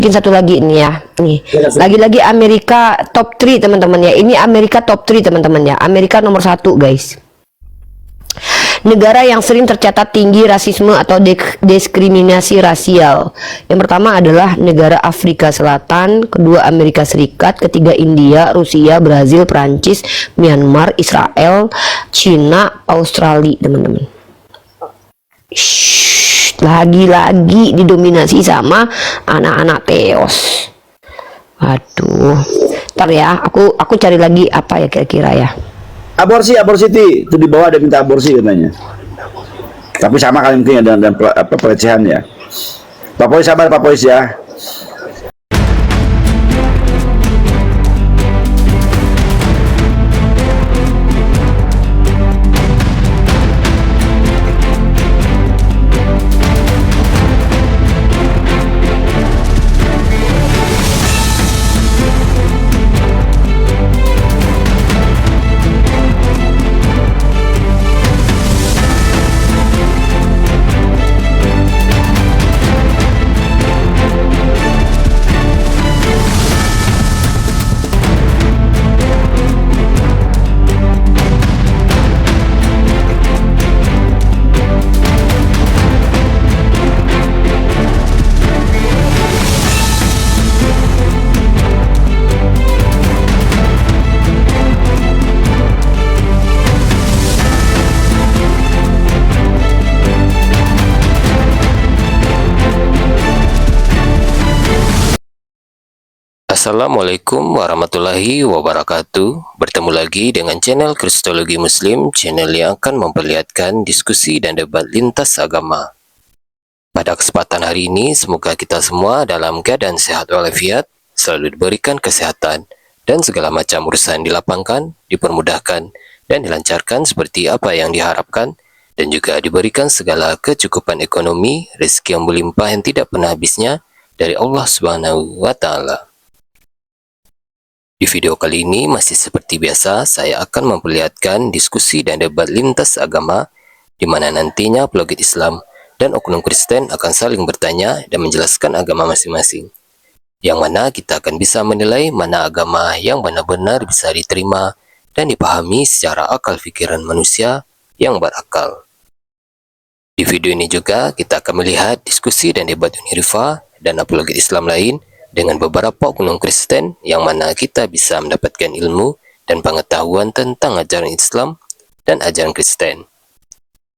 bikin satu lagi ini ya. Nih, lagi-lagi Amerika top 3 teman-teman ya. Ini Amerika top 3 teman-teman ya. Amerika nomor 1 guys. Negara yang sering tercatat tinggi rasisme atau diskriminasi rasial. Yang pertama adalah negara Afrika Selatan, kedua Amerika Serikat, ketiga India, Rusia, Brazil, Prancis, Myanmar, Israel, Cina, Australia teman-teman. Lagi-lagi didominasi sama anak-anak teos. Aduh, ntar ya, aku cari lagi apa ya kira-kira ya. Aborsi itu di bawah ada minta aborsi katanya. Tapi sama kali mungkin ya dan pelecehan ya. Pak Polis sabar Pak Polis ya. Assalamualaikum warahmatullahi wabarakatuh. Bertemu lagi dengan channel Kristologi Muslim, channel yang akan memperlihatkan diskusi dan debat lintas agama. Pada kesempatan hari ini, semoga kita semua dalam keadaan sehat walafiat, selalu diberikan kesehatan, dan segala macam urusan dilapangkan, dipermudahkan, dan dilancarkan seperti apa yang diharapkan, dan juga diberikan segala kecukupan ekonomi, rezeki yang berlimpah yang tidak pernah habisnya dari Allah Subhanahu wa Ta'ala. Di video kali ini masih seperti biasa, saya akan memperlihatkan diskusi dan debat lintas agama di mana nantinya apologet Islam dan oknum Kristen akan saling bertanya dan menjelaskan agama masing-masing. Yang mana kita akan bisa menilai mana agama yang benar-benar bisa diterima dan dipahami secara akal pikiran manusia yang berakal. Di video ini juga kita akan melihat diskusi dan debat Unirifa dan apologet Islam lain dengan beberapa oknum Kristen yang mana kita bisa mendapatkan ilmu dan pengetahuan tentang ajaran Islam dan ajaran Kristen.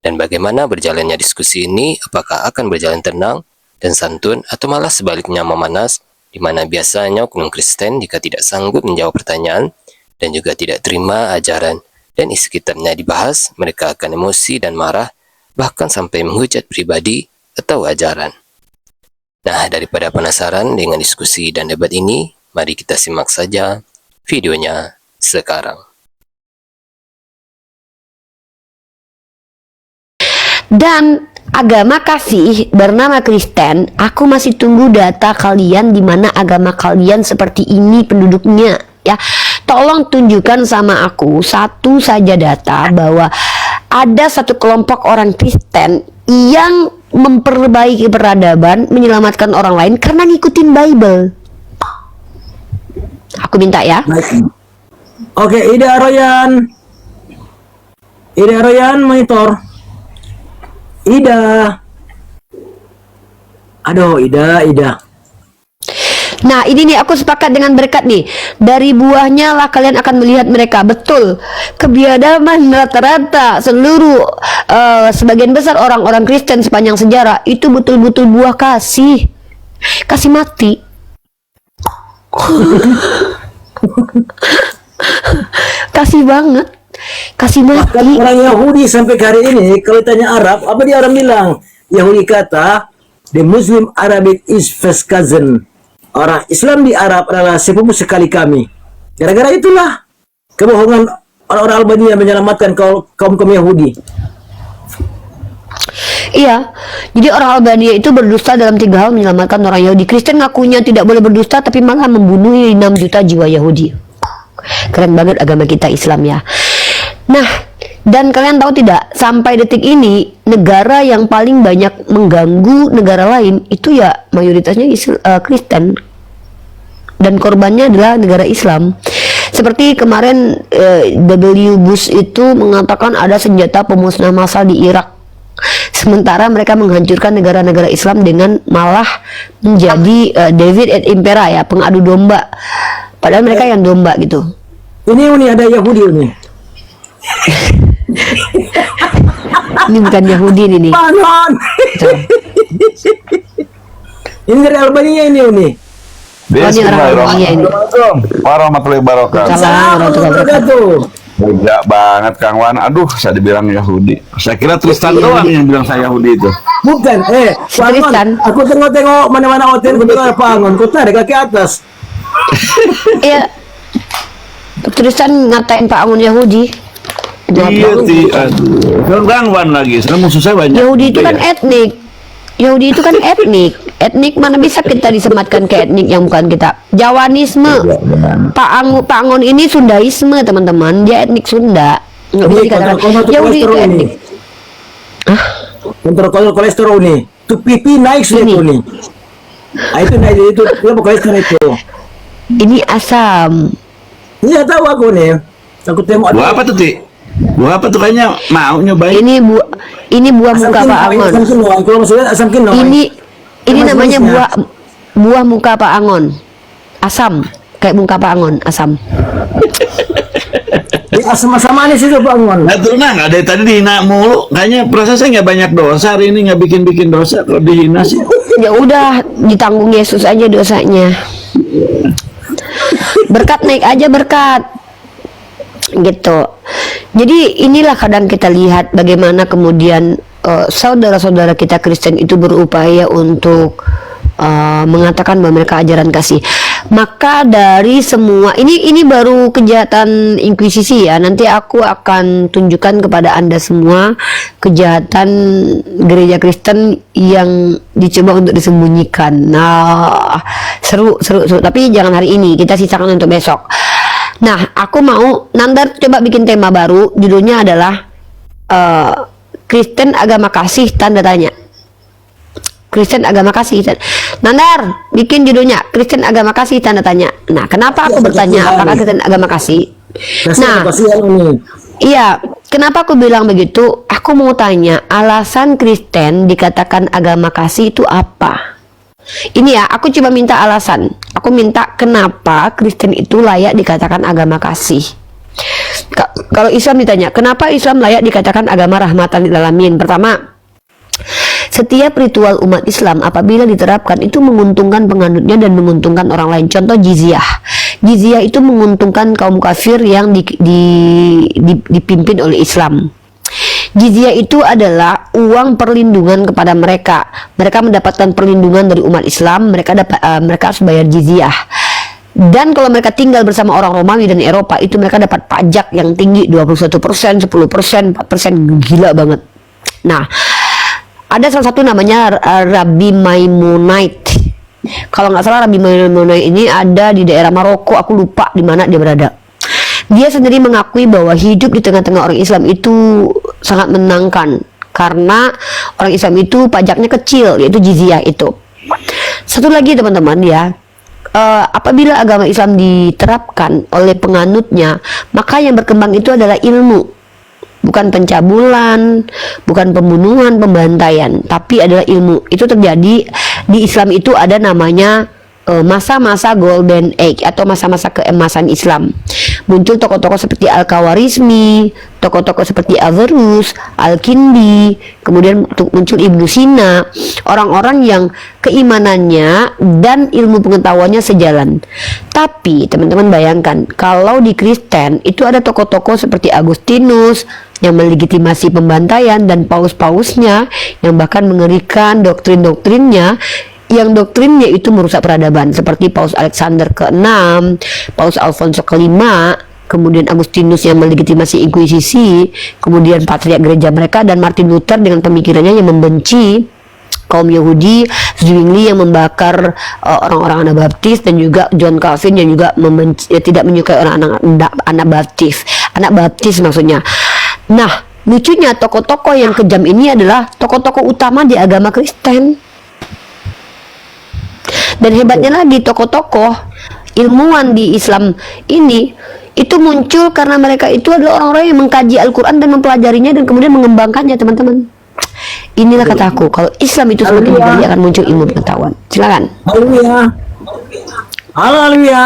Dan bagaimana berjalannya diskusi ini, apakah akan berjalan tenang dan santun atau malah sebaliknya memanas, di mana biasanya oknum Kristen jika tidak sanggup menjawab pertanyaan dan juga tidak terima ajaran dan isi kitabnya dibahas, mereka akan emosi dan marah, bahkan sampai menghujat pribadi atau ajaran. Nah, daripada penasaran dengan diskusi dan debat ini, mari kita simak saja videonya sekarang. Dan agama kasih bernama Kristen, aku masih tunggu data kalian di mana agama kalian seperti ini penduduknya ya. Tolong tunjukkan sama aku satu saja data bahwa ada satu kelompok orang Kristen yang memperbaiki peradaban, menyelamatkan orang lain karena ngikutin Bible. Aku minta ya. Oke, Ida Royan monitor. Ida. Aduh, Ida. Nah, ini nih aku sepakat dengan berkat nih. Dari buahnya lah kalian akan melihat mereka. Betul. Kebiadaban rata-rata seluruh sebagian besar orang-orang Kristen sepanjang sejarah itu betul-betul buah kasih. Kasih mati. Kasih banget. Kasih mati. Bahkan orang Yahudi sampai ke hari ini kalau tanya Arab, apa dia orang bilang? Yahudi kata, the Muslim Arabic is first cousin. Orang Islam di Arab adalah sepupu sekali kami. Gara-gara itulah kebohongan orang-orang Albania menyelamatkan kaum Yahudi. Iya, jadi orang Albania itu berdusta dalam 3 hal menyelamatkan orang Yahudi. Kristen ngakunya tidak boleh berdusta tapi malah membunuh 6 juta jiwa Yahudi. Keren banget agama kita Islam ya. Nah, Dan kalian tahu tidak, sampai detik ini negara yang paling banyak mengganggu negara lain itu ya mayoritasnya Kristen, dan korbannya adalah negara Islam. Seperti kemarin W. Bush itu mengatakan ada senjata pemusnah massal di Irak, sementara mereka menghancurkan negara-negara Islam dengan malah menjadi David et Impera, ya, pengadu domba, padahal mereka yang domba gitu. Ini ada Yahudi ini. Ini bukan Yahudi ini. Panon. Ini dari Albania ini. Oh, ini orang Albania ini. Warahmatullahi wabarakatuh. Salam warahmatullahi wabarakatuh. Beda banget Kang Wan. Aduh, saya dibilang Yahudi. Saya kira Tristan doang yang bilang saya Yahudi itu. Bukan, Tristan. Aku tengok mana-mana hotel, aku tengok Pak Angon, kau tarik kaki atas. Iya. Tristan ngatain Pak Angon Yahudi. Iya, aduh. Kang Wan lagi. Sekarang musuh saya banyak. Yahudi itu kan Ya. etnik. Yahudi itu kan etnik. Etnik mana bisa kita disematkan ke etnik yang bukan kita. Jawanisme. Pak Angon ini Sundaisme, teman-teman. Dia etnik Sunda. Nggak bisa dikatakan Yahudi itu etnik. Kontrol kolesterol nih. Tuh pipi naik sudah Ini. tuh nih. Ah, itu naik itu berapa kolesterol itu? Ini asam. Iya tahu aku nih. Aku tengok. Buah apa tuh, Ti? Buah apa tuh, kayaknya mau nyobain? Ini buah muka Pak Angon. Asam kinoa. Kalau maksudnya asam kinoa. Ini Mas namanya manisnya. buah muka Pak Angon. Asam, kayak muka Pak Angon, asam. Asam-asam manis itu Pak Angon. Nah, terus nggak dari tadi dihina mulu. Kayaknya perasaan saya nggak banyak dosa hari ini, nggak bikin dosa kalau dihina sih. Ya udah, ditanggung Yesus aja dosanya. Berkat naik aja berkat. Gitu. Jadi inilah kadang kita lihat bagaimana kemudian saudara-saudara kita Kristen itu berupaya untuk mengatakan bahwa mereka ajaran kasih. Maka dari semua ini baru kejahatan inkuisisi, ya. Nanti aku akan tunjukkan kepada Anda semua kejahatan gereja Kristen yang dicoba untuk disembunyikan. Nah, seru. Tapi jangan hari ini, kita sisakan untuk besok. Nah, aku mau Nandar coba bikin tema baru, judulnya adalah Kristen agama kasih tanda tanya. Kristen agama kasih. Nandar bikin judulnya Kristen agama kasih tanda tanya. Nah, kenapa aku bertanya apakah Kristen agama kasih? Nah, iya, kenapa aku bilang begitu? Aku mau tanya, alasan Kristen dikatakan agama kasih itu apa? Ini ya, aku coba minta alasan. Aku minta kenapa Kristen itu layak dikatakan agama kasih. Kalau Islam ditanya, kenapa Islam layak dikatakan agama rahmatan lil alamin? Pertama, setiap ritual umat Islam apabila diterapkan itu menguntungkan penganutnya dan menguntungkan orang lain. Contoh jizyah. Jizyah itu menguntungkan kaum kafir yang dipimpin oleh Islam. Jizyah itu adalah uang perlindungan kepada mereka. Mereka mendapatkan perlindungan dari umat Islam. Mereka harus bayar jizyah. Dan kalau mereka tinggal bersama orang Romawi dan Eropa, itu mereka dapat pajak yang tinggi, 21%, 10%, 4%, gila banget. Nah, ada salah satu namanya Rabbi Maimunite. Kalau nggak salah Rabbi Maimunite ini ada di daerah Maroko, aku lupa di mana dia berada. Dia sendiri mengakui bahwa hidup di tengah-tengah orang Islam itu sangat menyenangkan karena orang Islam itu pajaknya kecil, yaitu jizyah itu. Satu lagi teman-teman ya, apabila agama Islam diterapkan oleh penganutnya, maka yang berkembang itu adalah ilmu, bukan pencabulan, bukan pembunuhan, pembantaian, tapi adalah ilmu. Itu terjadi di Islam. Itu ada namanya masa-masa Golden Age atau masa-masa keemasan Islam. Muncul tokoh-tokoh seperti Al-Khawarizmi, tokoh-tokoh seperti Averroes, Al-Kindi, kemudian muncul Ibnu Sina, orang-orang yang keimanannya dan ilmu pengetahuannya sejalan. Tapi teman-teman bayangkan, kalau di Kristen itu ada tokoh-tokoh seperti Agustinus yang melegitimasi pembantaian dan paus-pausnya yang bahkan mengerikan doktrin-doktrinnya, yang doktrinnya itu merusak peradaban, seperti Paus Alexander ke-6, Paus Alfonso ke-5, kemudian Agustinus yang melegitimasi inkuisisi, kemudian patriark gereja mereka, dan Martin Luther dengan pemikirannya yang membenci kaum Yahudi, Zwingli yang membakar orang-orang Anabaptis, dan juga John Calvin yang juga tidak menyukai orang-orang Anabaptis maksudnya. Nah, lucunya tokoh-tokoh yang kejam ini adalah tokoh-tokoh utama di agama Kristen. Dan hebatnya lagi, tokoh-tokoh ilmuwan di Islam ini itu muncul karena mereka itu adalah orang-orang yang mengkaji Al-Quran dan mempelajarinya dan kemudian mengembangkannya, teman-teman. Inilah kataku, kalau Islam itu semakin tinggi akan muncul ilmu pengetahuan. Silakan. Haleluya. Haleluya.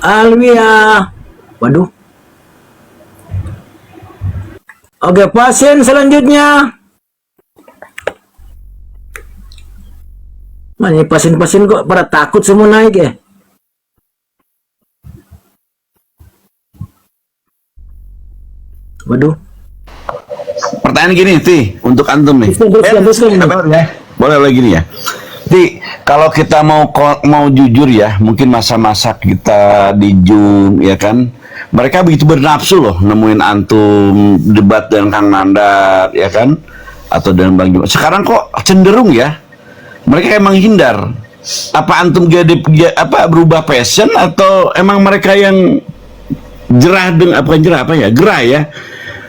Haleluya. Waduh. Oke, pasien selanjutnya. Mana ini pasien-pasien kok pada takut semua naik ya? Waduh. Pertanyaan gini, Ti, untuk antum nih. Teruskan. Boleh lagi nih ya. Ti, kalau kita mau jujur ya, mungkin masa-masa kita di Zoom ya kan, mereka begitu bernafsu loh nemuin antum debat dengan Kang Nandar ya kan, atau dengan Bang Juma. Sekarang kok cenderung ya, mereka emang menghindar. Apa antum berubah passion atau emang mereka yang gerah gerah ya,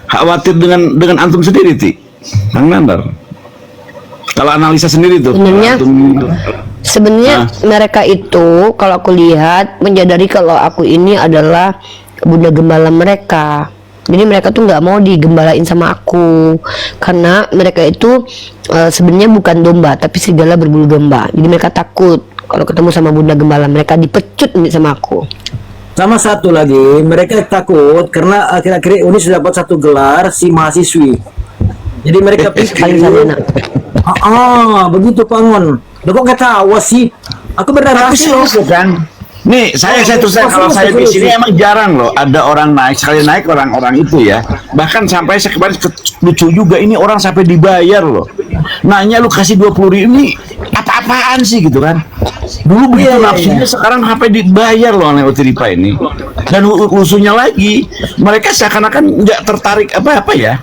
khawatir dengan antum sendiri, Ti, Kang Nandar? Kalau analisa sendiri tuh, sebenarnya mereka itu kalau aku lihat menyadari kalau aku ini adalah bunda gembala mereka. Jadi mereka tuh nggak mau digembalain sama aku karena mereka itu sebenarnya bukan domba tapi serigala berbulu domba. Jadi mereka takut kalau ketemu sama bunda gembala, mereka dipecut nih sama aku. Sama satu lagi, mereka takut karena akhir-akhir ini sudah dapat satu gelar si mahasiswi. Jadi mereka Paling sarjana. Begitu Pangon. Loh kok gak tahu sih? Aku berdarah sih loh. Kan? Nih, saya terus terang, kalau saya di sini emang jarang loh ada orang naik, sekali naik orang-orang itu ya. Bahkan sampai saya kemarin lucu juga, ini orang sampai dibayar loh. Nanya, lu kasih 20.000 ini apa-apaan sih gitu kan? Dulu begitu nafsunya, sekarang sampai dibayar loh oleh Utiripa ini. Dan lusunya lagi, mereka seakan-akan nggak tertarik apa-apa ya.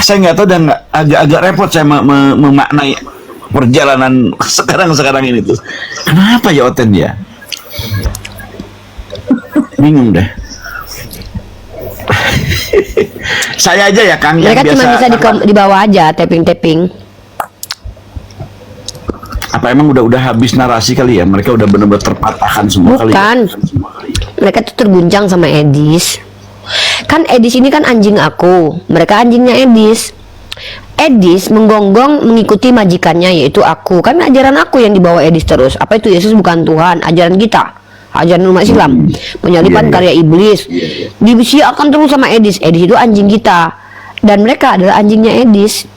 Saya nggak tahu, dan agak repot saya memaknai perjalanan sekarang ini tuh. Kenapa ya Oten ya? Bingung deh. Saya aja ya Kang, Mereka yang cuma biasa bisa di bawah aja tapping. apa emang udah habis narasi kali ya? Mereka udah benar-benar terpatahkan semua kali ya? Bukan. Mereka tuh terguncang sama Edis. Kan Edis ini kan anjing aku, mereka anjingnya Edis. Edis menggonggong mengikuti majikannya, yaitu aku. Kan ajaran aku yang dibawa Edis terus. Apa itu? Yesus bukan Tuhan, ajaran kita, ajaran umat Islam. Penyalipan karya iblis. Dibisiakan terus sama Edis. Edis itu anjing kita, dan mereka adalah anjingnya Edis.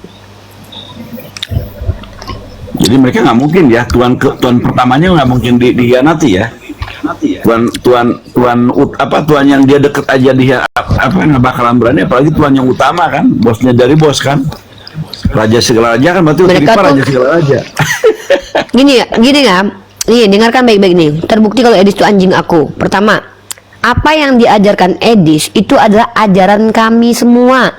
Jadi mereka nggak mungkin ya, tuan pertamanya nggak mungkin dihianati ya. Tuan yang dia deket aja dia nggak bakalan berani, apalagi tuan yang utama kan, bosnya dari bos kan, raja segala raja kan, berarti Mereka tuh raja segala raja. gini nggak? Nih, dengarkan baik-baik nih. Terbukti kalau Edis itu anjing aku. Pertama, apa yang diajarkan Edis itu adalah ajaran kami semua.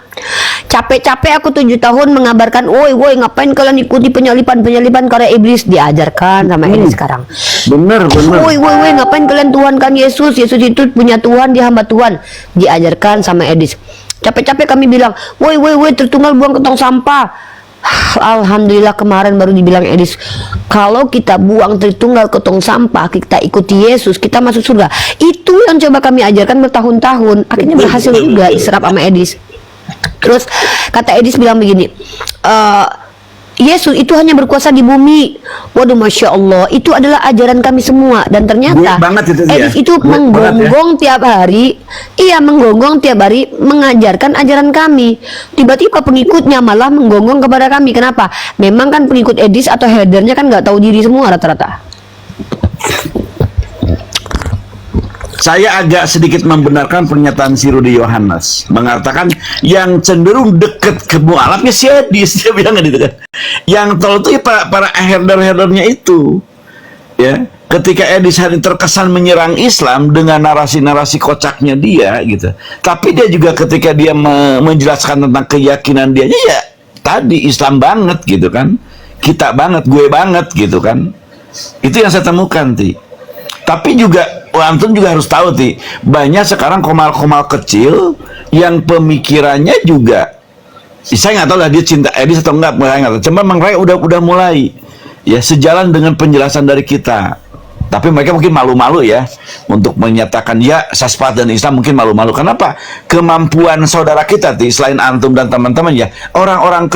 Capek-capek aku 7 tahun mengabarkan, woi ngapain kalian ikuti penyalipan karya iblis, diajarkan sama Edis sekarang. Bener. Woi ngapain kalian tuhankan Yesus itu punya Tuhan, dia hamba Tuhan, diajarkan sama Edis. Capek-capek kami bilang, woi tertunggal buang ke tong sampah. Alhamdulillah kemarin baru dibilang Edis, kalau kita buang Tritunggal ke tong sampah, kita ikuti Yesus, kita masuk surga. Itu yang coba kami ajarkan bertahun-tahun, akhirnya berhasil juga diserap sama Edis. Terus kata Edis bilang begini, Yesus itu hanya berkuasa di bumi. Waduh, Masya Allah, itu adalah ajaran kami semua. Dan ternyata Edis itu menggonggong tiap hari. Iya, menggonggong tiap hari mengajarkan ajaran kami. Tiba-tiba pengikutnya malah menggonggong kepada kami. Kenapa? Memang kan pengikut Edis atau headernya kan nggak tahu diri semua rata-rata. Saya agak sedikit membenarkan pernyataan si Rudi Yohanes, mengatakan yang cenderung deket ke mualafnya si Edis, dia bilang gitu kan. Yang tol itu ya para herder-herdernya itu, ya. Ketika Edis hari terkesan menyerang Islam dengan narasi-narasi kocaknya dia, gitu. Tapi dia juga ketika dia menjelaskan tentang keyakinan dia, ya tadi Islam banget gitu kan, kita banget, gue banget gitu kan. Itu yang saya temukan, Ti. Tapi juga antum juga harus tahu banyak sekarang komal-komal kecil yang pemikirannya juga, saya nggak tahu lah dia cinta Edis atau enggak, saya nggak tahu. Cuma mereka udah mulai ya sejalan dengan penjelasan dari kita. Tapi mereka mungkin malu-malu ya untuk menyatakan ya saspat dan Islam, mungkin malu-malu. Kenapa? Kemampuan saudara kita selain antum dan teman-teman ya, orang-orang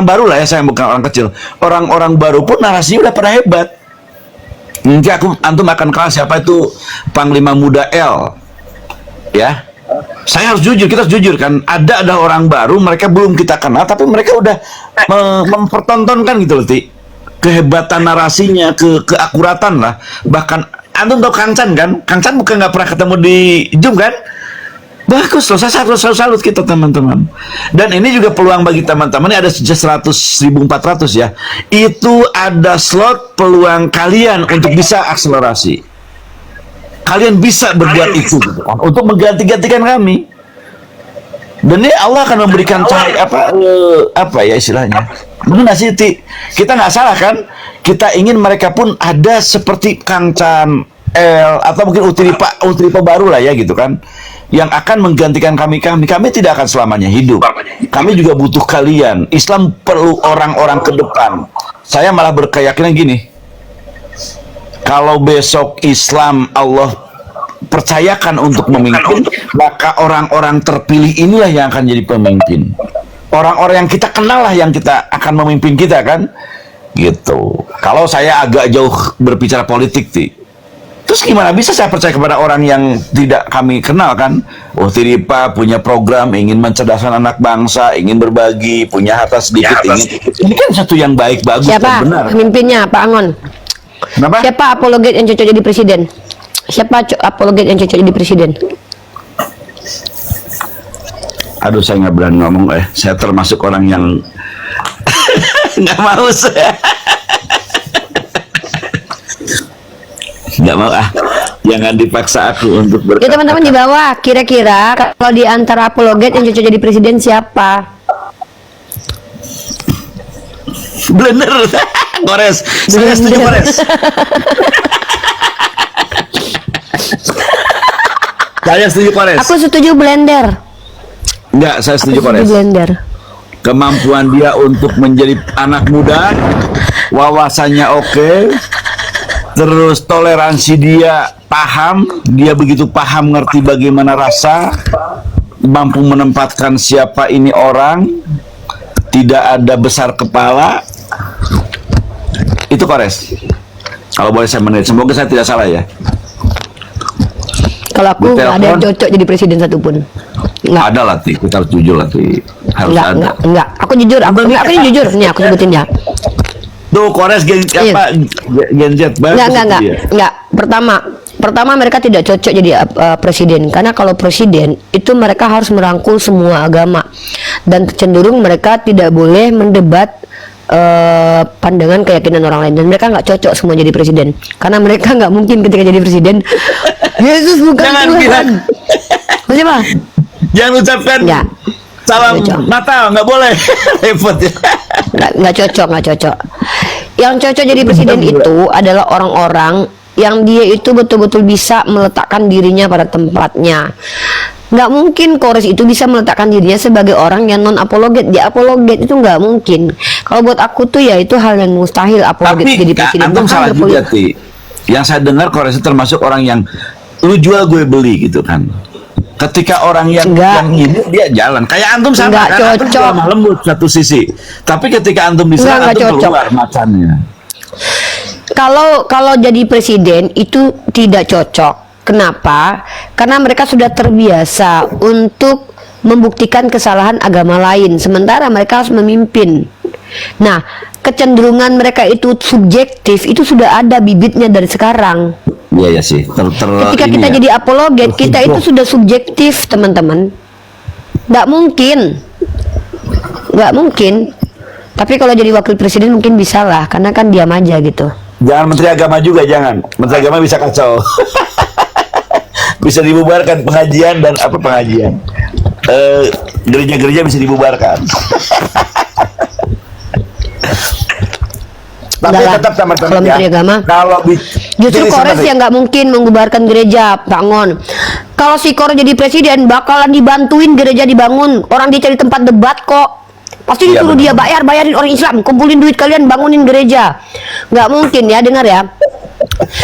baru lah ya, saya bukan orang kecil. Orang-orang baru pun narasinya udah pada hebat. Mungkin antum akan kalah siapa itu Panglima Muda L. Ya. Saya harus jujur, kita harus jujur kan. Ada orang baru, mereka belum kita kenal, tapi mereka udah mempertontonkan gitu loh, kehebatan narasinya, keakuratan lah. Bahkan antum tahu Kang Chan kan? Kang Chan bukan nggak pernah ketemu di Zoom kan? Bagus loh, saya salut kita teman-teman. Dan ini juga peluang bagi teman-teman. Ini ada 100.400 ya. Itu ada slot peluang kalian untuk bisa akselerasi. Kalian bisa berbuat itu gitu kan, untuk mengganti-gantikan kami. Dan ini Allah akan memberikan cahaya apa ya istilahnya. Benar sih, kita nggak salah kan? Kita ingin mereka pun ada seperti Kang Chan, L, atau mungkin Utripa baru lah ya gitu kan, yang akan menggantikan kami tidak akan selamanya hidup. Kami juga butuh kalian. Islam perlu orang-orang ke depan. Saya malah berkeyakinan gini, kalau besok Islam Allah percayakan untuk memimpin, maka orang-orang terpilih inilah yang akan jadi pemimpin. Orang-orang yang kita kenal lah yang kita akan memimpin kita kan, gitu. Kalau saya agak jauh berbicara politik, terus gimana bisa saya percaya kepada orang yang tidak kami kenal kan? Oh, Tiripa punya program ingin mencerdaskan anak bangsa, ingin berbagi, punya harta sedikit, ini kan satu yang baik, bagus, siapa dan benar. pemimpinnya Pak Angon? Kenapa? Siapa apologet yang cocok jadi presiden? Siapa apologet yang cocok jadi presiden? Aduh, saya nggak berani ngomong. Saya termasuk orang yang nggak mau saya. Nggak mau jangan dipaksa aku untuk berkata. Ya teman-teman di bawah, kira-kira kalau di antara apologet yang cocok jadi presiden siapa? Blender. Kores, saya setuju Kores. Saya setuju Kores. Aku setuju Blender. Enggak, saya setuju Kores. Blender. Kemampuan dia untuk menjadi anak muda, wawasannya oke, terus toleransi dia paham, dia begitu paham, ngerti bagaimana rasa, mampu menempatkan siapa ini orang, tidak ada besar kepala. Itu Kores. Kalau boleh saya menit, semoga saya tidak salah ya. Kalau aku nggak ada yang cocok jadi presiden satupun. Nggak. Ada lah, kita harus jujur lah, harus ada. Enggak. Aku jujur, aku ini jujur. Nih aku sebutin ya. Tuh Kores Gen Z bagus. Enggak. Pertama mereka tidak cocok jadi presiden, karena kalau presiden itu mereka harus merangkul semua agama, dan cenderung mereka tidak boleh mendebat pandangan keyakinan orang lain, dan mereka nggak cocok semua jadi presiden, karena mereka nggak mungkin ketika jadi presiden Yesus bukan Tuhan. Siapa? Jangan ucapkan ya. salam Natal, nggak boleh. Repot ya. Nggak cocok. Yang cocok jadi presiden itu adalah orang-orang yang dia itu betul-betul bisa meletakkan dirinya pada tempatnya. Nggak mungkin Kores itu bisa meletakkan dirinya sebagai orang yang non apologet. Dia apologet itu nggak mungkin. Kalau buat aku tuh ya itu hal yang mustahil apologet jadi presiden. Antum salah juga Yang saya dengar Kores itu termasuk orang yang lu jual gue beli gitu kan. Ketika orang yang ini dia jalan kayak antum sama nggak kan, antum cocok. lemah lembut satu sisi. Tapi ketika antum diserang, antum keluar macannya. Kalau jadi presiden itu tidak cocok. Kenapa? Karena mereka sudah terbiasa untuk membuktikan kesalahan agama lain, sementara mereka harus memimpin. Nah, kecenderungan mereka itu subjektif itu sudah ada bibitnya dari sekarang. Iya sih. Ketika kita jadi apologet, kita itu sudah subjektif, teman-teman. Nggak mungkin. Tapi kalau jadi wakil presiden mungkin bisa lah, karena kan diam aja gitu. Jangan menteri agama juga, jangan. Menteri agama bisa kacau. Bisa dibubarkan pengajian dan pengajian. Gereja-gereja bisa dibubarkan. Tapi Enggak lah. tetap teman-teman Kalau ya. Menteri Agama. Kalau Justru jadi Kores sebenarnya- yang nggak mungkin membubarkan gereja, Pak Ngon. Kalau si Kores jadi presiden, bakalan dibantuin gereja dibangun. Orang dia cari tempat debat kok. Pasti Iya, disuruh dia benar. bayarin orang Islam, kumpulin duit kalian, bangunin gereja. Nggak mungkin ya, dengar ya.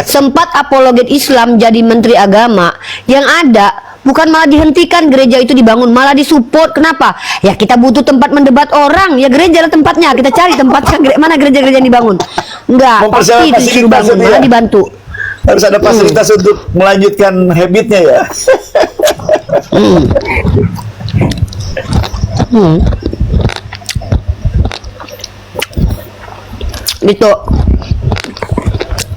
Sempat apologet Islam jadi menteri agama, yang ada bukan malah dihentikan gereja itu dibangun, malah disupport. Kenapa? Ya kita butuh tempat mendebat orang, ya gereja lah tempatnya. Kita cari tempatnya mana gereja-gereja yang dibangun. Enggak, pasti Mempersiapkan itu disuruh fasilitas bangun, itu malah ya. dibantu. harus ada fasilitas untuk melanjutkan habitnya ya. Gitu.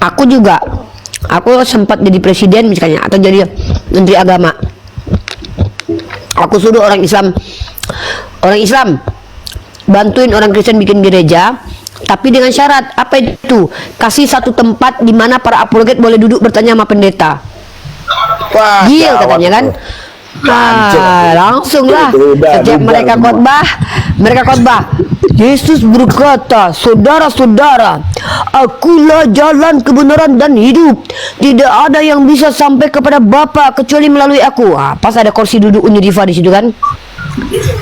Aku sempat jadi presiden misalnya atau jadi menteri agama. Aku suruh orang Islam bantuin orang Kristen bikin gereja, tapi dengan syarat apa itu? Kasih satu tempat di mana para apologet boleh duduk bertanya sama pendeta. Wah, Gil gawat katanya kan. tuh. Hancur. Langsung lah Udah, setiap bubar mereka khotbah Yesus berkata, saudara-saudara, akulah jalan kebenaran dan hidup, tidak ada yang bisa sampai kepada Bapa kecuali melalui aku. Pas ada kursi duduk Unirifa di situ kan,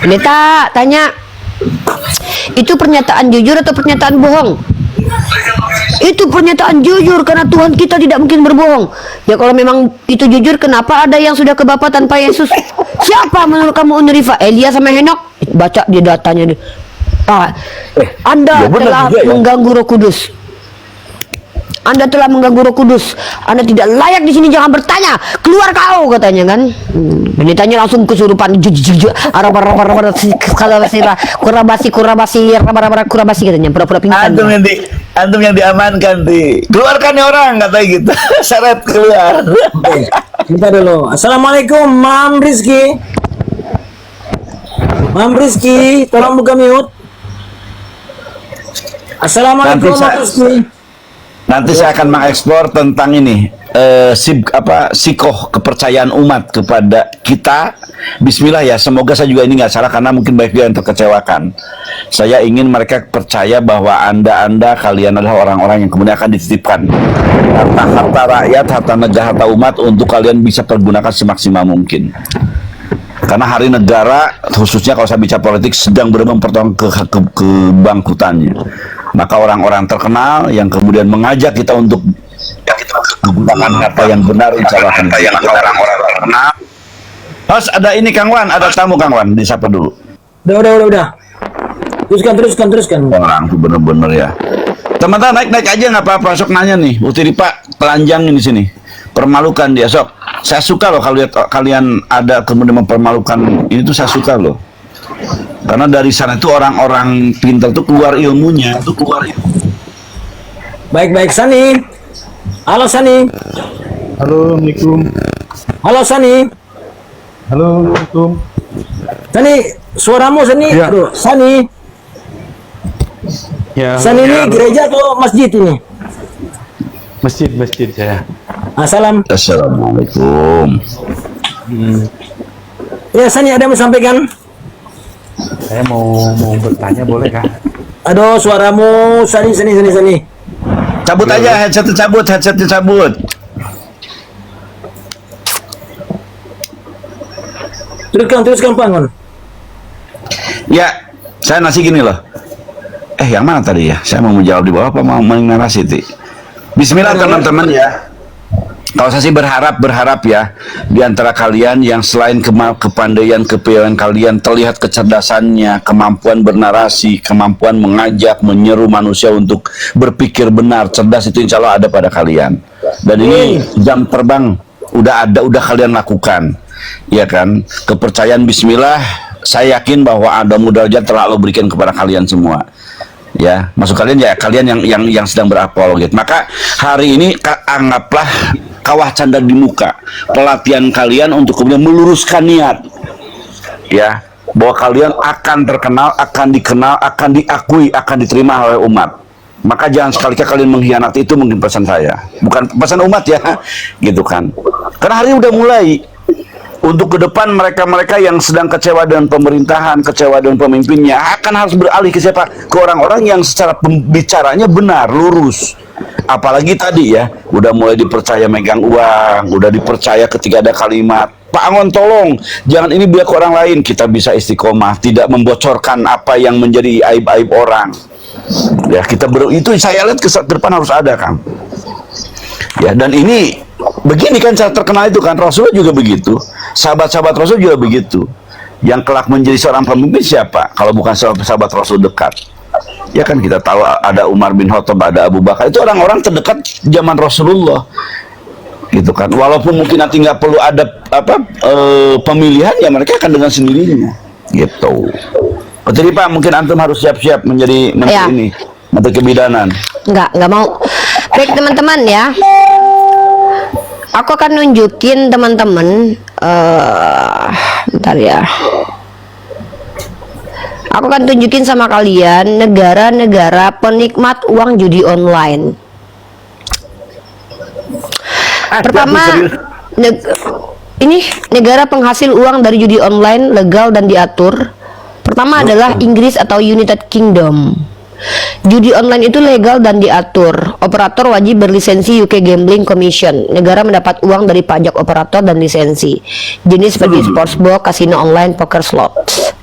pendeta tanya, itu pernyataan jujur atau pernyataan bohong? Itu pernyataan jujur, karena Tuhan kita tidak mungkin berbohong. Ya kalau memang itu jujur, kenapa ada yang sudah ke Bapa tanpa Yesus? Siapa menurut kamu Unirifa? Elia sama Henok? Baca dia datanya. Anda ya benar telah juga ya. mengganggu Roh Kudus. Anda telah mengganggu Roh Kudus. Anda tidak layak di sini, jangan bertanya. Keluar kau, katanya kan. Pendetanya langsung kesurupan. Kurabasi katanya. Pura-pura pingsan. Antum yang diamankan keluarkan ya orang, katanya gitu. Syarat keluar. Bentar dulu. Assalamualaikum, Mam Rizky. Mam Rizky, tolong buka mute. Assalamualaikum, Nanti Mam Rizky. Nanti saya akan mengeksplor tentang ini sikoh kepercayaan umat kepada kita. Bismillah ya, semoga saya juga ini nggak salah karena mungkin banyak juga yang terkecewakan. Saya ingin mereka percaya bahwa anda kalian adalah orang-orang yang kemudian akan dititipkan harta rakyat, harta negara, harta umat untuk kalian bisa pergunakan semaksimal mungkin. Karena hari negara, khususnya kalau saya bicara politik, sedang mempertahankan kebangkutannya. Maka orang-orang terkenal yang kemudian mengajak kita untuk menggunakan harta yang benar, insya Allah akan orang-orang terkenal. Mas, ada ini Kang Wan, ada tamu Kang Wan, disapa dulu. Udah. Teruskan. Orang tuh bener-bener ya. Teman-teman naik aja nggak apa-apa, sok nanya nih. Utiri Pak, telanjang di sini. Permalukan dia sok. Saya suka loh kalau lihat kalian ada kemudian mempermalukan ini tuh, saya suka loh. Karena dari sana itu orang-orang pintar tuh keluar ilmunya, Baik, Sani. Halo, Sani. Halo, Assalamualaikum. Halo, Sani. Halo, Assalamualaikum. Sani, suaramu Sani. Ya. Aduh, Sani. Ya, Sani ini gereja atau masjid ini? masjid saya. Salam. Assalamualaikum. Ya, Sani ada yang mau sampaikan? Saya mau bertanya, boleh kah? Aduh, suaramu Sani. Cabut aja headsetnya, cabut. Teruskan Pangon. Ya, saya nasi gini loh. Yang mana tadi ya? Saya mau menjawab di bawah apa mau narasi Ti? Bismillah teman-teman ya. Kalau saya sih berharap ya, di antara kalian yang selain kepandaian, kepiawaian kalian, terlihat kecerdasannya, kemampuan bernarasi, kemampuan mengajak, menyeru manusia untuk berpikir benar, cerdas, itu insya Allah ada pada kalian. Dan ini jam terbang udah kalian lakukan, ya kan? Kepercayaan Bismillah, saya yakin bahwa ada mudahnya telah Allah berikan kepada kalian semua. Ya, masuk kalian ya, kalian yang sedang berapologet. Maka hari ini anggaplah kawah canda di muka pelatihan kalian untuk kemudian meluruskan niat, ya, bahwa kalian akan terkenal, akan dikenal, akan diakui, akan diterima oleh umat. Maka jangan sekali-kali kalian mengkhianati, itu mungkin pesan saya, bukan pesan umat ya, gitu kan. Karena hari ini udah mulai untuk ke depan mereka-mereka yang sedang kecewa dengan pemerintahan, kecewa dengan pemimpinnya akan harus beralih ke siapa? Ke orang-orang yang secara pembicaranya benar, lurus. Apalagi tadi ya, udah mulai dipercaya megang uang, udah dipercaya ketika ada kalimat, Pak Angon tolong, jangan ini biar ke orang lain. Kita bisa istiqomah, tidak membocorkan apa yang menjadi aib-aib orang. Ya, itu saya lihat ke depan harus ada, Kang. Ya, dan ini begini kan cara terkenal itu kan, Rasulullah juga begitu, sahabat-sahabat Rasul juga begitu. Yang kelak menjadi seorang pemimpin siapa? Kalau bukan sahabat Rasul dekat. Ya kan kita tahu ada Umar bin Khattab, ada Abu Bakar, itu orang-orang terdekat zaman Rasulullah. Gitu kan. Walaupun mungkin nanti nggak perlu ada pemilihan, ya mereka akan dengan sendirinya. Gitu. Oh, jadi Pak, mungkin antum harus siap-siap menjadi menteri Ya. ini, menteri kebidanan. Nggak mau. Baik teman-teman ya. Aku akan nunjukin teman-teman, bentar ya. Aku akan tunjukin sama kalian negara-negara penikmat uang judi online. Pertama, ini negara penghasil uang dari judi online legal dan diatur. Pertama adalah Inggris atau United Kingdom. Judi online itu legal dan diatur. Operator wajib berlisensi UK Gambling Commission. Negara mendapat uang dari pajak operator dan lisensi. Jenis seperti sportsbook, kasino online, poker slots.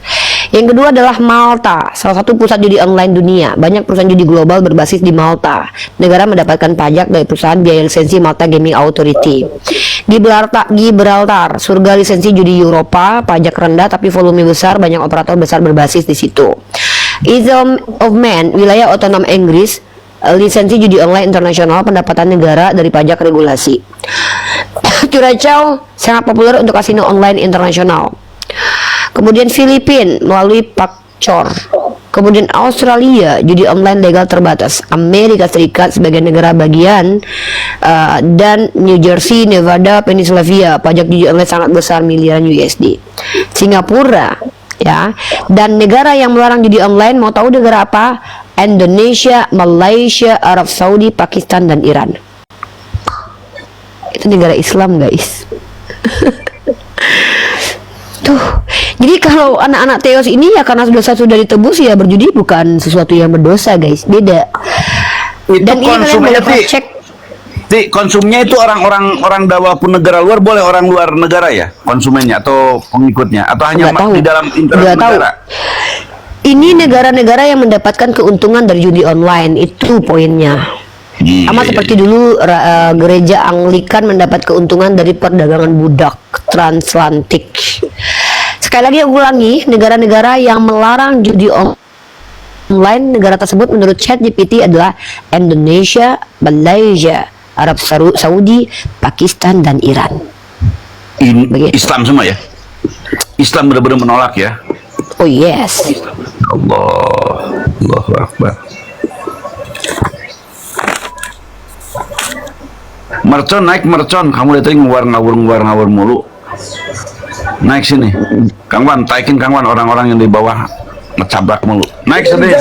Yang kedua adalah Malta, salah satu pusat judi online dunia. Banyak perusahaan judi global berbasis di Malta. Negara mendapatkan pajak dari perusahaan biaya lisensi Malta Gaming Authority. Gibraltar, surga lisensi judi Eropa, pajak rendah tapi volume besar, banyak operator besar berbasis di situ. Isle of Man, wilayah otonom Inggris, lisensi judi online internasional, pendapatan negara dari pajak regulasi. Curacao sangat populer untuk kasino online internasional. Kemudian Filipina melalui PACCOR. Kemudian Australia, judi online legal terbatas. Amerika Serikat sebagai negara bagian, dan New Jersey, Nevada, Pennsylvania, pajak judi online sangat besar, miliaran USD. Singapura, ya, dan negara yang melarang judi online, mau tahu negara apa? Indonesia, Malaysia, Arab Saudi, Pakistan, dan Iran. Itu negara Islam, guys. Tuh, jadi kalau anak-anak Teos ini ya karena sudah ditebus ya, berjudi bukan sesuatu yang berdosa, guys. Beda. Itu Dan ini kalian boleh cek. Konsumnya itu orang walaupun negara luar, boleh orang luar negara ya konsumennya atau pengikutnya, atau hanya di dalam internet negara? Ini negara-negara yang mendapatkan keuntungan dari judi online, itu poinnya. Sama seperti dulu gereja Anglikan mendapat keuntungan dari perdagangan budak transatlantik. Sekali lagi aku ulangi, negara-negara yang melarang judi online, negara tersebut menurut ChatGPT adalah Indonesia, Malaysia, Arab Saudi, Pakistan, dan Iran. Islam semua ya? Islam benar-benar menolak ya? Oh yes. Allahu Akbar. Mercon naik, mercon. Kamu lihat tadi ngawur mulu. Naik sini, Kang Wan, taikin Kang Wan, orang-orang yang di bawah ngecabrak mulu. Naik sini.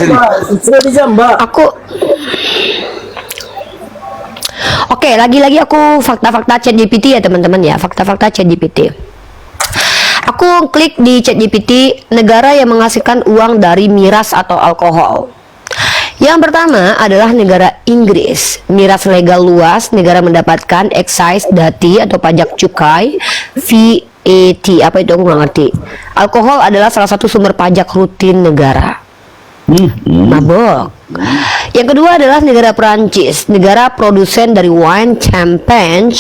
Sudah dijambak. Oke, lagi-lagi aku fakta-fakta ChatGPT ya teman-teman ya, fakta-fakta ChatGPT. Aku klik di ChatGPT, negara yang menghasilkan uang dari miras atau alkohol. Yang pertama adalah negara Inggris. Miras legal luas, negara mendapatkan excise duty atau pajak cukai, VAT, apa itu aku nggak ngerti. Alkohol adalah salah satu sumber pajak rutin negara. Mabok. Yang kedua adalah negara Perancis, negara produsen dari wine, champagne,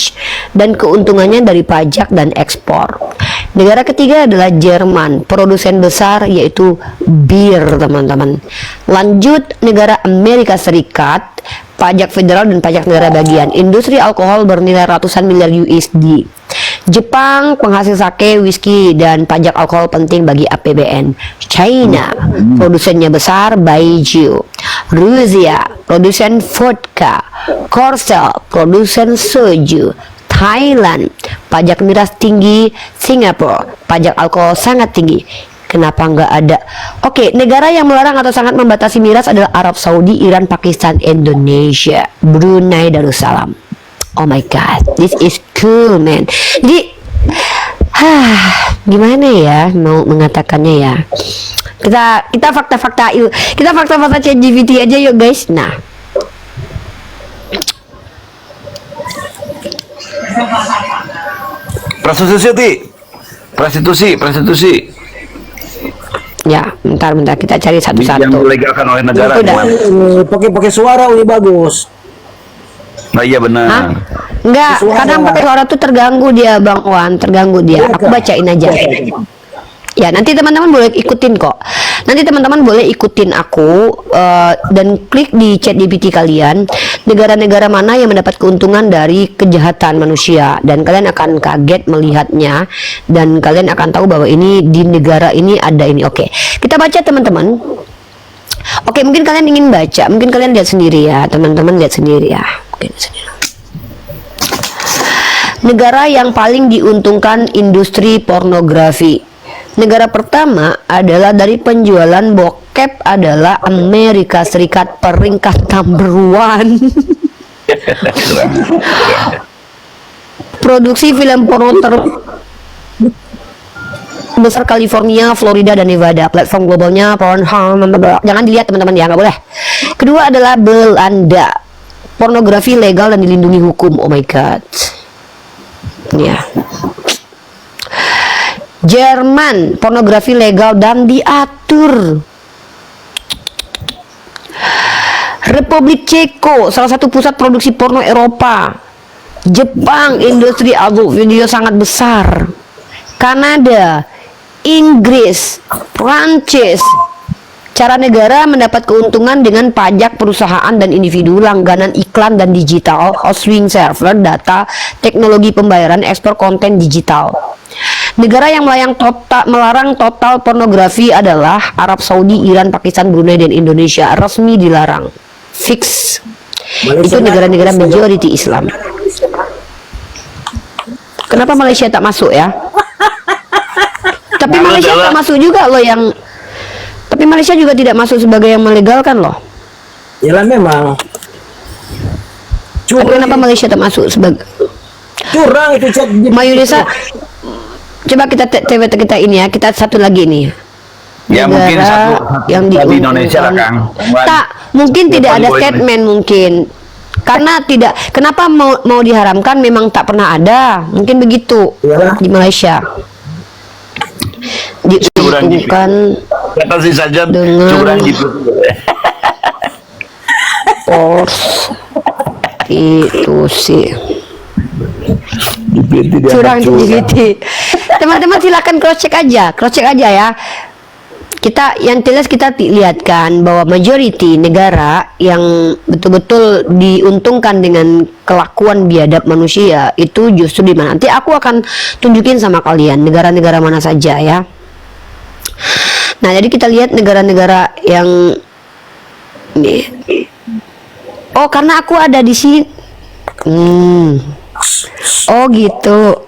dan keuntungannya dari pajak dan ekspor. Negara ketiga adalah Jerman, produsen besar yaitu bir, teman-teman. Lanjut, negara Amerika Serikat, pajak federal dan pajak negara bagian. Industri alkohol bernilai ratusan miliar USD. Jepang, penghasil sake, whisky, dan pajak alkohol penting bagi APBN. China, produsennya besar, baijiu. Rusia, produsen vodka. Korsel, produsen soju. Thailand, pajak miras tinggi. Singapura, pajak alkohol sangat tinggi. Kenapa nggak ada? Oke, negara yang melarang atau sangat membatasi miras adalah Arab Saudi, Iran, Pakistan, Indonesia, Brunei Darussalam. Oh my god, this is cool, man. Jadi Gimana ya mau mengatakannya ya? Kita fakta-fakta ChatGPT aja yuk guys. Nah, prostitusi. ya bentar kita cari Yang satu-satu. dilegalkan oleh negara. Itu dah. gimana? Pakai suara ini bagus. Nah iya Hah? benar. Enggak, Suara. kadang pakai suara tuh terganggu dia Bang Wan, terganggu dia. Aku bacain aja. Ya, nanti teman-teman boleh ikutin kok. Nanti teman-teman boleh ikutin aku dan klik di ChatGPT kalian negara-negara mana yang mendapat keuntungan dari kejahatan manusia, dan kalian akan kaget melihatnya dan kalian akan tahu bahwa ini di negara ini ada ini. Oke, kita baca teman-teman. Oke, mungkin kalian ingin baca, mungkin kalian lihat sendiri ya, teman-teman lihat sendiri ya. Oke, lihat sendiri. Negara yang paling diuntungkan industri pornografi. Negara pertama adalah dari penjualan bokep adalah Amerika Serikat, peringkat number 1. Produksi film porno terbesar California, Florida, dan Nevada. Platform globalnya Pornhub. Jangan dilihat teman-teman ya, nggak boleh. Kedua adalah Belanda. Pornografi legal dan dilindungi hukum. Oh my god. Ya. Jerman, pornografi legal dan diatur. Republik Ceko, salah satu pusat produksi porno Eropa. Jepang, industri adult video sangat besar. Kanada, Inggris, Prancis. Cara negara mendapat keuntungan dengan pajak perusahaan dan individu, langganan iklan dan digital, hosting server, data, teknologi pembayaran, ekspor konten digital. Negara yang melarang total pornografi adalah Arab Saudi, Iran, Pakistan, Brunei, dan Indonesia. Resmi dilarang. Fix. Itu negara-negara majority Islam. Kenapa Malaysia tak masuk ya? Tapi Malaysia tak masuk juga loh yang. Tapi Malaysia juga tidak masuk sebagai yang melegalkan loh. Yalah memang. Tapi kenapa Malaysia tak masuk sebagai? Curang itu chat. Mayonesa. Coba kita ini ya, kita satu lagi nih. Ya mungkin satu yang di Indonesia lah Kang. Tak, mungkin tidak ada statement mungkin. Karena tidak, kenapa mau diharamkan memang tak pernah ada. Mungkin begitu di Malaysia. Diuntungkan Kata si saja dengan curang gitu. prostitusi. Curang di GPT. Teman-teman silakan cross check aja ya. Kita yang jelas kita lihatkan bahwa majority negara yang betul-betul diuntungkan dengan kelakuan biadab manusia itu justru di mana. Nanti aku akan tunjukin sama kalian negara-negara mana saja ya. Nah, jadi kita lihat negara-negara yang nih. Oh, karena aku ada di sini. Oh gitu.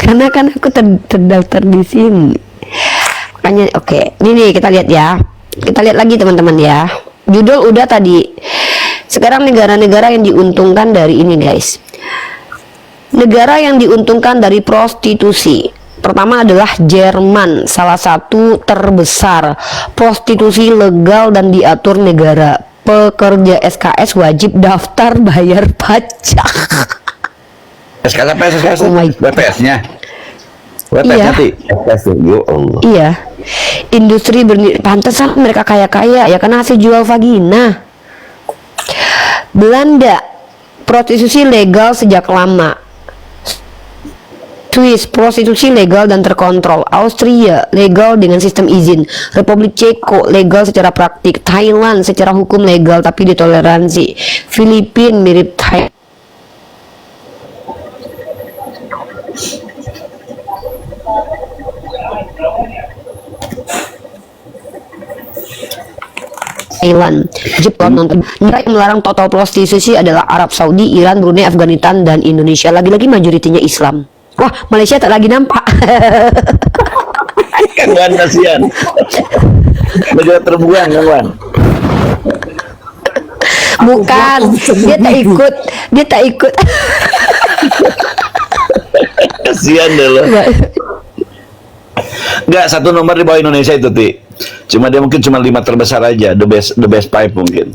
Karena kan aku terdaftar di sini. Makanya oke. Ini nih kita lihat ya. Kita lihat lagi teman-teman ya. Judul udah tadi. Sekarang negara-negara yang diuntungkan dari ini guys. Negara yang diuntungkan dari prostitusi. Pertama adalah Jerman, salah satu terbesar. Prostitusi legal dan diatur negara. Pekerja SKS wajib daftar bayar pajak. SKS, Oh my BPS-nya. Iya. Iya. Industri pantesan mereka kaya-kaya ya karena hasil jual vagina. Belanda, prostitusi legal sejak lama. Swiss, prostitusi legal dan terkontrol. Austria, legal dengan sistem izin. Republik Ceko, legal secara praktik. Thailand, secara hukum legal tapi ditoleransi. Filipina, mirip Thailand. Jepang, negara yang melarang total prostitusi adalah Arab Saudi, Iran, Brunei, Afghanistan, dan Indonesia. Lagi-lagi majoritinya Islam. Wah, Malaysia tak lagi nampak. Kang Wan kasihan. Negara terbuang Kang Wan. Bukan, dia tak ikut. Kasihan deh lo. Enggak, satu nomor di bawah Indonesia itu, Ti. Cuma dia mungkin cuma 5 terbesar aja, the best 5 mungkin.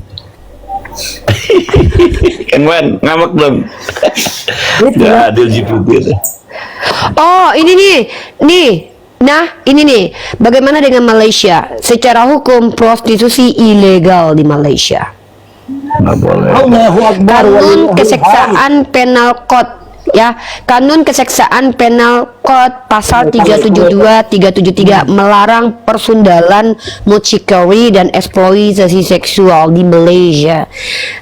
Kang Wan, ngambek belum? Gak adil GPT itu. Oh, ini nih. Nah, ini nih. Bagaimana dengan Malaysia? Secara hukum prostitusi ilegal di Malaysia. Nggak boleh. Allahu Akbar. Kanun walillahil keseksaan penal code, ya. Kanun keseksaan penal code pasal 372 373 melarang persundalan, mucikari dan eksploitasi seksual di Malaysia.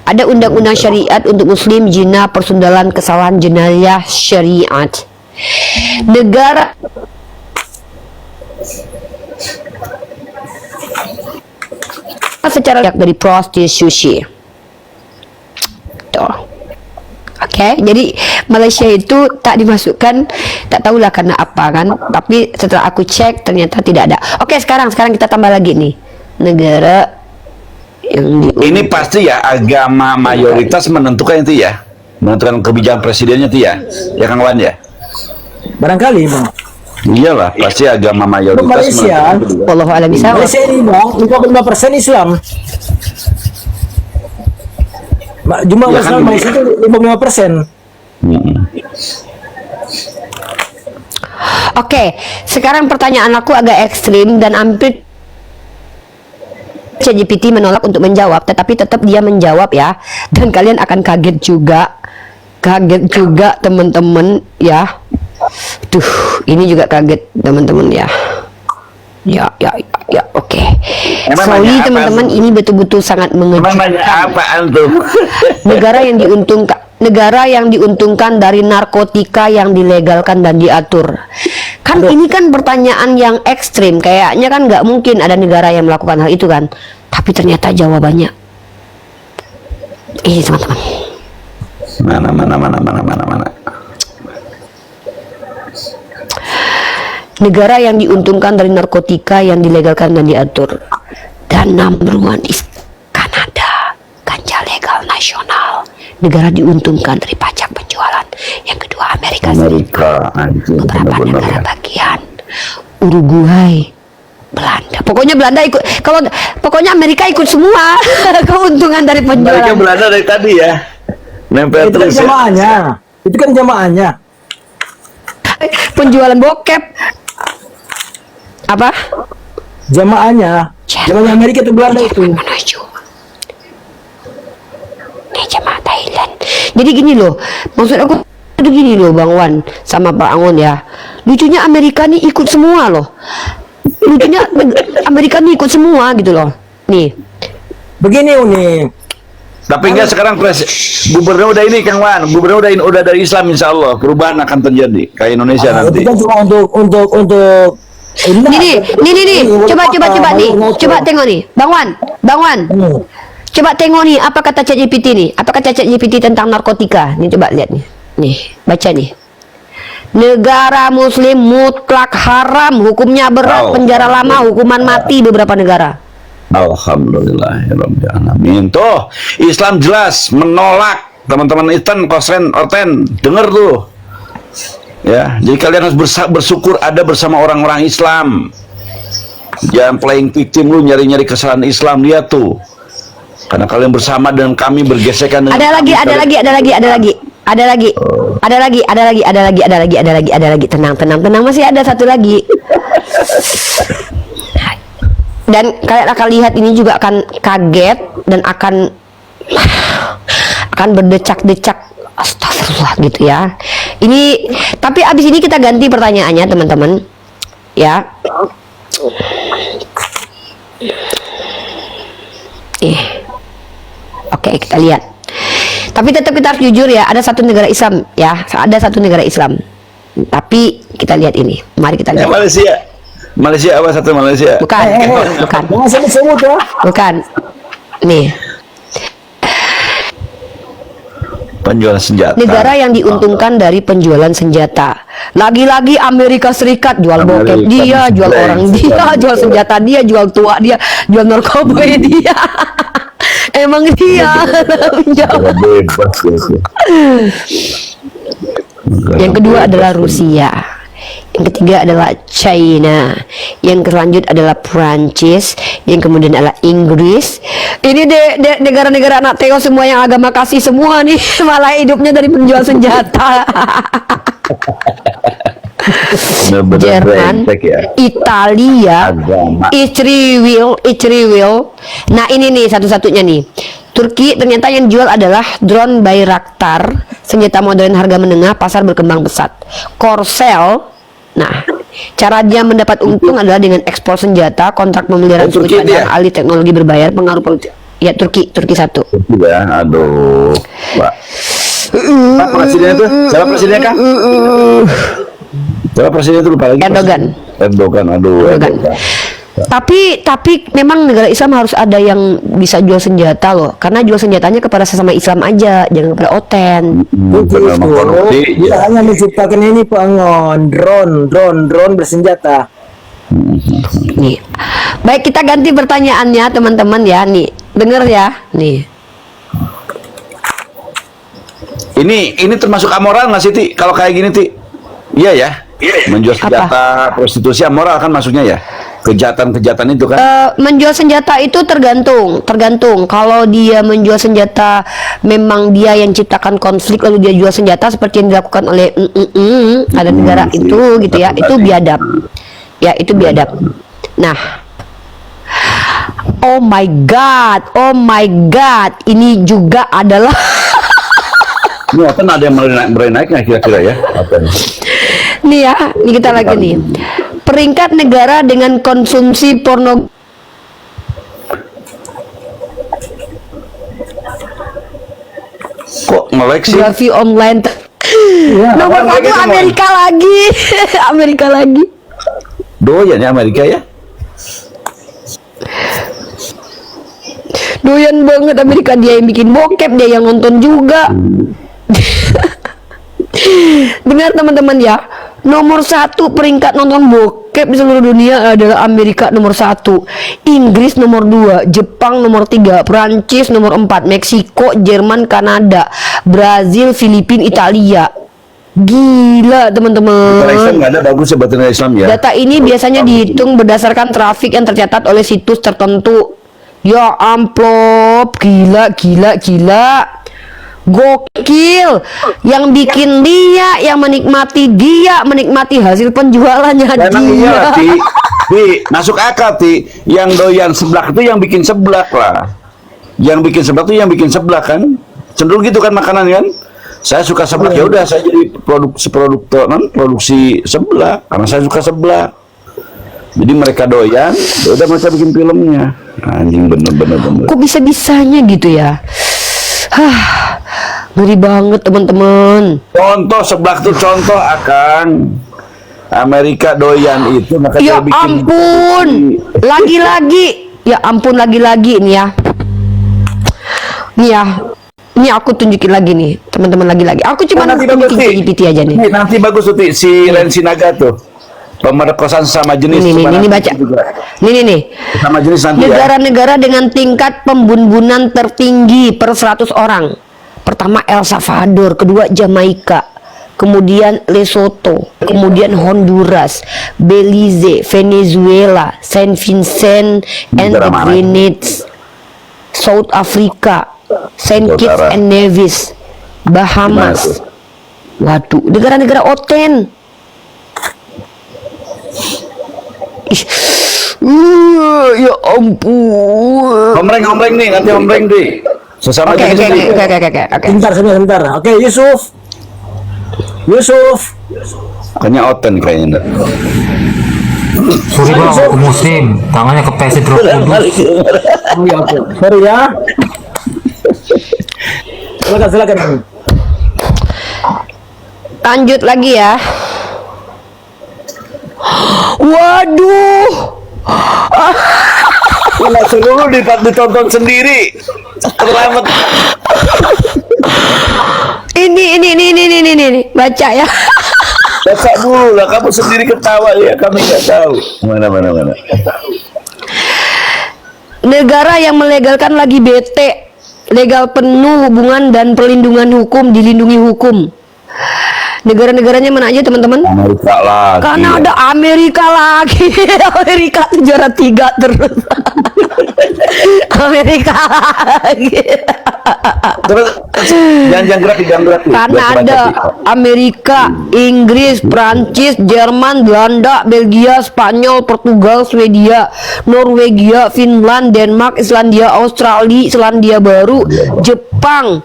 Ada undang-undang syariat untuk muslim, zina, persundalan, kesalahan jenayah syariat. Negara secara dari prostitusi. Tuh. Oke, jadi Malaysia itu tak dimasukkan, tak tahulah karena apa kan, tapi setelah aku cek ternyata tidak ada. Oke, sekarang kita tambah lagi nih. Negara yang Ini pasti ya agama mayoritas menentukan itu ya. Menentukan kebijakan presidennya itu ya. Ya Kang Wan ya. Barangkali bang. Iyalah, pasti agama mayoritas Malaysia, menentukan itu. wallahu a'lam bishawab. Malaysia ini bang 55% Islam. Jumlah Ya Islam kan, Malaysia itu 55%. Oke, sekarang pertanyaan aku agak ekstrim dan hampir ChatGPT menolak untuk menjawab, tetapi tetap dia menjawab ya. Dan kalian akan kaget juga teman-teman ya. Duh, ini juga kaget teman-teman ya. Ya, oke. Emang Sorry nanya apa, teman-teman, Antum? ini betul-betul sangat Emang mengejutkan. nanya apaan tuh? Negara yang diuntungkan dari narkotika yang dilegalkan dan diatur. Kan ini kan pertanyaan yang ekstrim, kayaknya kan nggak mungkin ada negara yang melakukan hal itu kan. Tapi ternyata jawabannya ini teman-teman. Mana. Negara yang diuntungkan dari narkotika yang dilegalkan dan diatur. Dan number one is Kanada, ganja legal nasional. Negara diuntungkan dari pajak penjualan. Yang kedua Amerika Serikat, anjing, beberapa bener-bener negara ya. bagian, Uruguay, Belanda. Pokoknya Belanda ikut. Pokoknya Amerika ikut semua keuntungan dari Mereka penjualan. Belanda dari tadi ya. Nempel Itu kan terus ya. jamaahnya. Itu kan jamaahnya. Penjualan bokep. Apa? Jamaahnya. Jamaahnya Amerika itu Belanda itu. Menuju. Ini jemaah Thailand. Jadi gini loh, maksud aku itu gini loh Bang Wan sama Pak Angon ya. Lucunya Amerika nih ikut semua loh. Lucunya Amerika nih ikut semua gitu loh. Nih. Begini Uni. Tapi enggak sekarang gubernur udah ini Kang Wan, gubernur udah dari Islam insya Allah perubahan akan terjadi kayak Indonesia nanti. Itu kan cuma untuk Nih. Coba nih. Coba tengok nih. Bang Wan. Coba tengok nih apa kata ChatGPT nih. Apa kata ChatGPT tentang narkotika? Nih coba lihat nih. Nih, baca nih. Negara muslim mutlak haram, hukumnya berat, penjara lama, hukuman mati beberapa negara. Alhamdulillahirrahmanirrahim. Tuh, Islam jelas menolak teman-teman Iten, Kosren, Orten, denger tuh. Ya, jadi kalian harus bersyukur ada bersama orang-orang Islam. Jangan playing victim lu nyari-nyari kesalahan Islam, lihat tuh. Karena kalian bersama dengan kami bergesekan dengan Ada lagi. Tenang, masih ada satu lagi. Dan kalian akan lihat ini juga akan kaget dan akan berdecak-decak, astagfirullah gitu ya. Ini tapi abis ini kita ganti pertanyaannya teman-teman ya. Oke, kita lihat. Tapi tetap kita harus jujur ya, ada satu negara Islam ya, ada satu negara Islam. Tapi kita lihat ini. Mari kita lihat. Malaysia apa satu Malaysia? Bukan. Jangan sebut-sebut ya. Bukan. Nih. Penjualan senjata. Negara yang diuntungkan dari penjualan senjata. Lagi-lagi Amerika Serikat jual bokep dia, jual orang dia, jual senjata dia, jual tua dia, jual narkoba dia. Emang dia menjawab. Bebas gitu. Yang kedua adalah Rusia. Yang ketiga adalah China. Yang selanjut adalah Prancis. Yang kemudian adalah Inggris. Ini negara-negara anak Theo semua yang agama kasih semua nih. Malah hidupnya dari penjual senjata. Jerman, Italia, Israel. Nah ini nih satu-satunya nih. Turki ternyata yang jual adalah drone Bayraktar, senjata modern harga menengah, pasar berkembang pesat. Korsel. Nah, cara dia mendapat untung adalah dengan ekspor senjata, kontrak pemeliharaan suku cadang, alih teknologi berbayar, pengaruh politik. Ya Turki satu. Ya, aduh, Pak. Pak presidennya itu, siapa presidennya kah? Siapa presidennya itu lupa lagi. Erdogan, aduh. Erdogan. Tapi memang negara Islam harus ada yang bisa jual senjata loh, karena jual senjatanya kepada sesama Islam aja, jangan kepada OTAN. Kita hanya menciptakan ini pengon drone bersenjata. Nih, baik kita ganti pertanyaannya teman-teman ya, nih denger ya, nih. Ini termasuk amoral nggak sih, Ti? Kalau kayak gini, Ti? Iya ya. Menjual senjata, prostitusi amoral kan maksudnya ya? Kejahatan-kejahatan itu kan? Menjual senjata itu tergantung. Kalau dia menjual senjata, memang dia yang ciptakan konflik lalu dia jual senjata seperti yang dilakukan oleh ada negara itu gitu ya, itu biadab. Ya itu biadab. Nah, oh my god, ini juga adalah ini kan ada yang mulai naik nggak kira-kira ya? nih ya, ini kita lagi nih. Peringkat negara dengan konsumsi pornografi. Kok melek sih? Online. Nomor satu Amerika lagi. Amerika lagi. Doyan ya Amerika ya? Doyan banget Amerika, dia yang bikin bokep, dia yang nonton juga. Dengar teman-teman ya, nomor satu peringkat nonton bokep di seluruh dunia adalah Amerika nomor satu, Inggris nomor dua, Jepang nomor tiga, Prancis nomor empat, Meksiko, Jerman, Kanada, Brazil, Filipina, Italia. Gila teman-teman. Islam nggak ada bagus sebetulnya Islam ya. Data ini biasanya dihitung berdasarkan trafik yang tercatat oleh situs tertentu. Ya amplop, gila. Gokil, yang bikin dia, yang menikmati hasil penjualannya memang dia. Iya, Ti, masuk akal Ti. Yang doyan seblak itu yang bikin seblak lah. Yang bikin seblak itu yang bikin seblak kan. Cenderung gitu kan makanan kan. Saya suka seblak, ya udah saya jadi produksi seblak karena saya suka seblak. Jadi mereka doyan, ya udah mereka bikin filmnya. Anjing bener. Kok bisa-bisanya gitu ya? Ngeri banget teman-teman. Contoh seblak tuh contoh akan Amerika doyan itu maka Ya dia bikin ampun, lagi-lagi. Ya ampun lagi-lagi nih ya. Ini aku tunjukin lagi nih teman-teman, lagi-lagi. Aku cuma tunjukin GPT aja nih. Nanti bagus tuh Ti, si Ren Sinaga tuh. Pemerkosaan sama jenis. Ini baca. Nih. Sama jenis nanti negara-negara dengan tingkat pembunbunan tertinggi per 100 orang. Pertama El Salvador, kedua Jamaika, kemudian Lesotho, kemudian Honduras, Belize, Venezuela, Saint Vincent and the Grenadines, South Africa, Saint Kitts and Nevis, Bahamas. Waduh, negara-negara OTAN. Ya ampun. Omreng nih, nanti omreng deh. Sesama Oke. Sebentar. Oke, Yusuf. Kayaknya oten kayaknya. Sorry bang, aku muslim. Tangannya kepeset Roh Kudus. Sorry ya. Silakan. Lanjut lagi ya. Waduh. Seluruh ditonton sendiri. Selamat. Ini baca ya. Baca dulu lah, kamu sendiri ketawa ya, kami nggak tahu. Mana. Negara yang melegalkan lagi bete, legal penuh hubungan dan perlindungan hukum, dilindungi hukum. Negara-negaranya mana aja teman-teman? Amerika lagi. Karena ada Amerika lagi. Amerika tuh juara 3 terus. Amerika lagi. Terus jangan gerak, jangan gerak. Karena ada Amerika, Inggris, Prancis, Jerman, Belanda, Belgia, Spanyol, Portugal, Swedia, Norwegia, Finland, Denmark, Islandia, Australia, Selandia Baru, Jepang,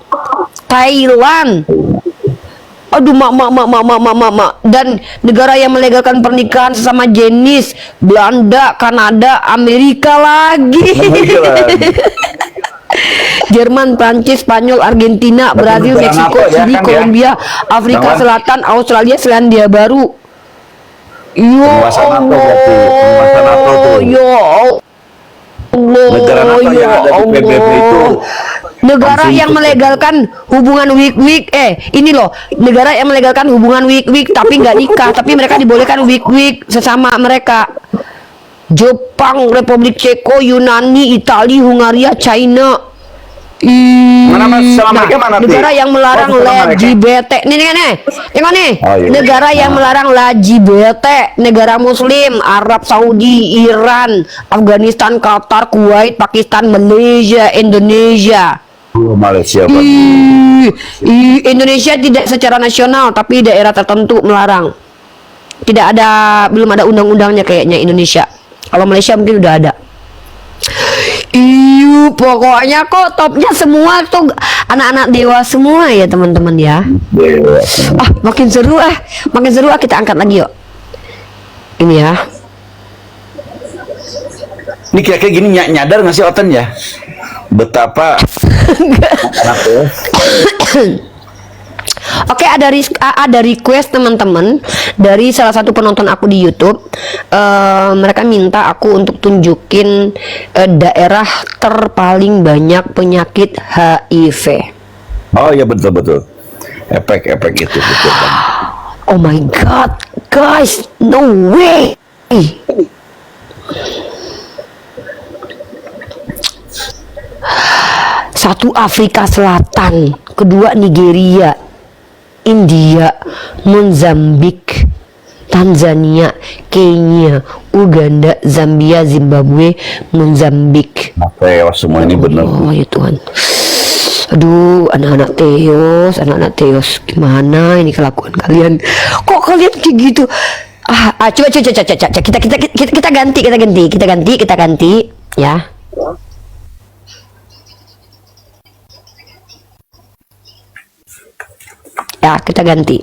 Thailand. Aduh, mak. Dan negara yang melegalkan pernikahan sesama jenis, Belanda, Kanada, Amerika lagi. Jerman, Prancis, Spanyol, Argentina, Brazil, negara Meksiko, NATO ya, Chili, kan, ya? Kolombia, Afrika Jangan. Selatan, Australia, Selandia Baru. Ya Penguasa NATO berarti, penguasa NATO tuh. Allah, ya Allah, Negara NATO ya yang ada di PBB itu Allah. Negara langsung yang ikut. melegalkan hubungan week-week, ini loh, negara yang melegalkan hubungan week-week tapi nggak nikah, tapi mereka dibolehkan week-week sesama mereka. Jepang, Republik Ceko, Yunani, Italia, Hungaria, China. Mana, Mas? Selama mereka mana, Ti? negara yang melarang Oh, selama mereka. LGBT. Nih, tengok nih. Oh, iya. Negara yang melarang LGBT, negara Muslim, Arab Saudi, Iran, Afghanistan, Qatar, Kuwait, Pakistan, Malaysia, Indonesia. Malaysia Pak. Indonesia tidak secara nasional, tapi daerah tertentu melarang. Belum ada undang-undangnya kayaknya Indonesia. Kalau Malaysia mungkin udah ada. Pokoknya kok topnya semua tuh anak-anak dewa semua ya teman-teman ya. Makin seru kita angkat lagi yuk. Ini ya. Ini kira-kira gini nyadar nggak sih Oten ya? Betapa Oke, ada request teman-teman dari salah satu penonton aku di YouTube. Mereka minta aku untuk tunjukin daerah terpaling banyak penyakit HIV. Oh ya, betul. Efek itu betul. Oh my god, guys, no way. Satu Afrika Selatan, kedua Nigeria, India, Mozambik, Tanzania, Kenya, Uganda, Zambia, Zimbabwe, Mozambik. Apa semua ini benar. Oh ya Tuhan. Aduh, anak-anak Teos, gimana ini kelakuan kalian? Kok kalian kayak gitu? Coba, kita ganti, ya. Ya, kita ganti.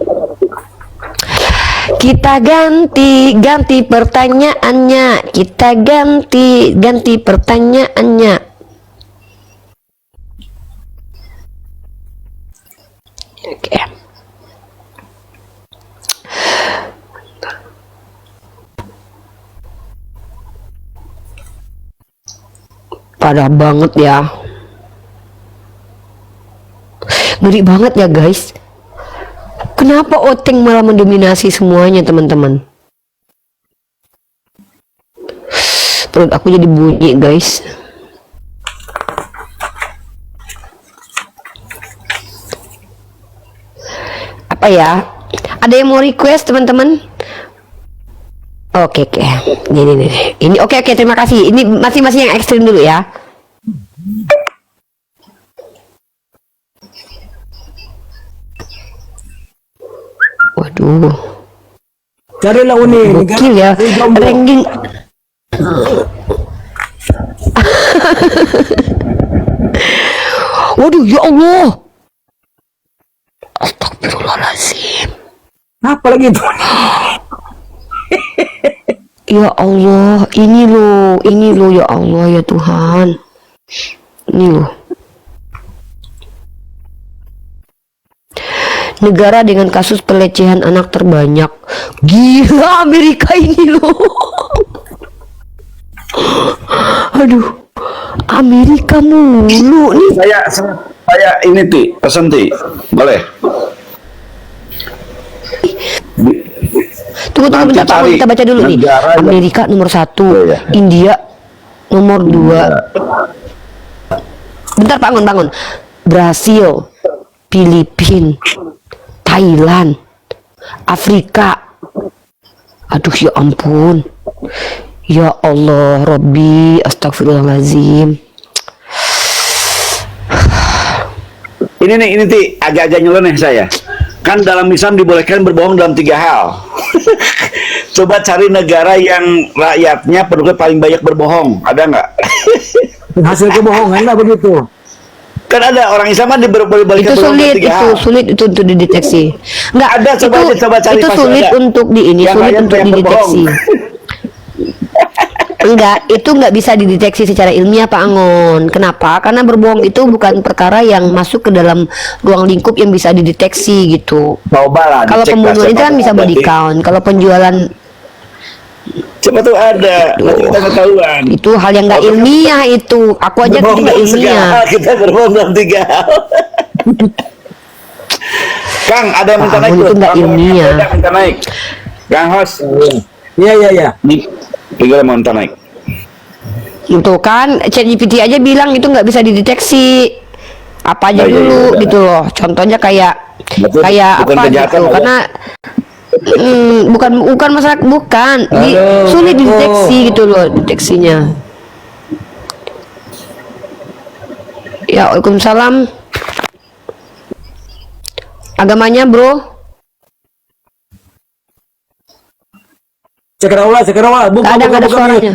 Ganti pertanyaannya. Kita ganti pertanyaannya. Oke. Parah banget ya. Ngeri banget ya guys. Kenapa Oteng malah mendominasi semuanya teman-teman? Perut aku jadi bunyi guys. Apa ya? Ada yang mau request teman-teman? Oke. Ini oke, terima kasih. Ini masing-masing yang ekstrim dulu ya. Waduh. Carilah uni. Gokil ya. Ranking. Waduh, ya Allah. Astagfirullahaladzim. Apa lagi itu? Ya Allah, ini loh ya Allah ya Tuhan. Ini loh. Negara dengan kasus pelecehan anak terbanyak. Gila, Amerika ini loh. Aduh, Amerika mulu nih. Saya ini pesan boleh. Tunggu Nanti bentar, cari kita baca dulu nih. negara yang- Amerika nomor 1, Oh, iya. India nomor 2. Bentar, bangun. Brasil, Filipina, Thailand, Afrika. Aduh ya ampun. Ya Allah, Robbi, astagfirullahaladzim. Ini Ti, agak-agak nyeleneh saya. Kan dalam Islam dibolehkan berbohong dalam 3 hal. Coba cari negara yang rakyatnya penduduknya paling banyak berbohong. Ada nggak? Hasil kebohongan lah begitu. Kan ada orang Islam kan dibolehkan Itu berbohong sulit, dalam 3 hal. sulit itu untuk dideteksi. Enggak, Ada, coba cari itu pasti sulit ada. untuk Yang sulit rakyat untuk banyak dideteksi. Enggak, itu nggak bisa dideteksi secara ilmiah Pak Angon. Kenapa? Karena berbohong itu bukan perkara yang masuk ke dalam ruang lingkup yang bisa dideteksi gitu. Coba lah. Kalau dicek lah pembunuhan itu siapa kan bisa tahu body nanti. count. Kalau penjualan Coba tuh ada. Nanti kita ketahuan. itu hal yang nggak ilmiah itu. Aku aja itu Berbohong nggak dalam 3 ilmiah. hal, kita berbohong dalam 3 hal. Kang, ada yang minta Pak naik Angon tuh. itu nggak Kang, ilmiah. ada yang minta naik. Kang host, Iya. nih, tinggal mau minta naik. Itu kan ChatGPT aja bilang itu nggak bisa dideteksi. Apa aja Oh, iya, dulu iya, gitu loh. Contohnya kayak Berarti bukan apa kejahatan gitu. lah ya? Karena bukan masalah sulit dideteksi gitu loh deteksinya. Ya, Waalaikumsalam. Agamanya bro? Cakrawala, Nggak ada suaranya.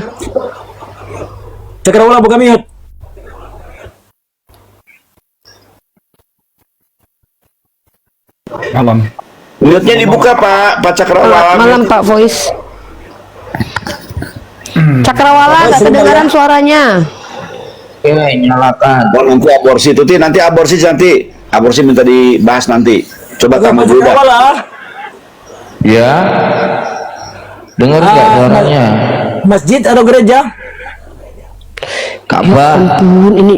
Cakrawala buka mute. Malam. Mute-nya dibuka Pak Cakrawala. Malam Pak Voice. Cakrawala nggak kedengaran suaranya. Oh, nanti aborsi itu nanti aborsi minta dibahas nanti. Coba kamu dulu dah. Cakrawala. Ya, dengar nggak suaranya? Masjid atau gereja? Ka'bah, Ampun, ini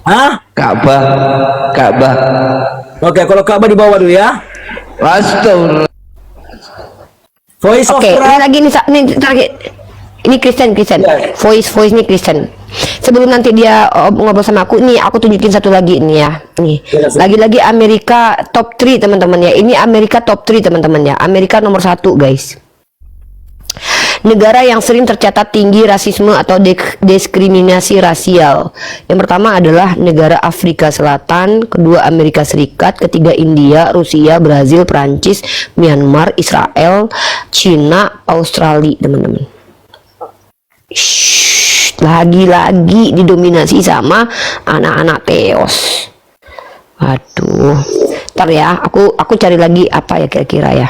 Hah? Ka'bah. Oke, kalau Ka'bah di bawah dulu ya. Astagfirullah. Voice of oke. Ini Quran. lagi nih terakhir. Ini Kristen. Ya. Voice ini Kristen. Sebelum nanti dia ngobrol sama aku, nih aku tunjukin satu lagi nih ya. Nih, Ya, lagi-lagi Amerika top 3 teman-teman ya. Ini Amerika top 3 teman-teman ya. Amerika nomor 1 guys. Negara yang sering tercatat tinggi rasisme atau diskriminasi rasial. Yang pertama adalah negara Afrika Selatan, kedua Amerika Serikat, ketiga India, Rusia, Brazil, Prancis, Myanmar, Israel, Cina, Australia, teman-teman. Shh, lagi-lagi didominasi sama anak-anak teos. Aduh, ntar ya, aku cari lagi apa ya kira-kira ya.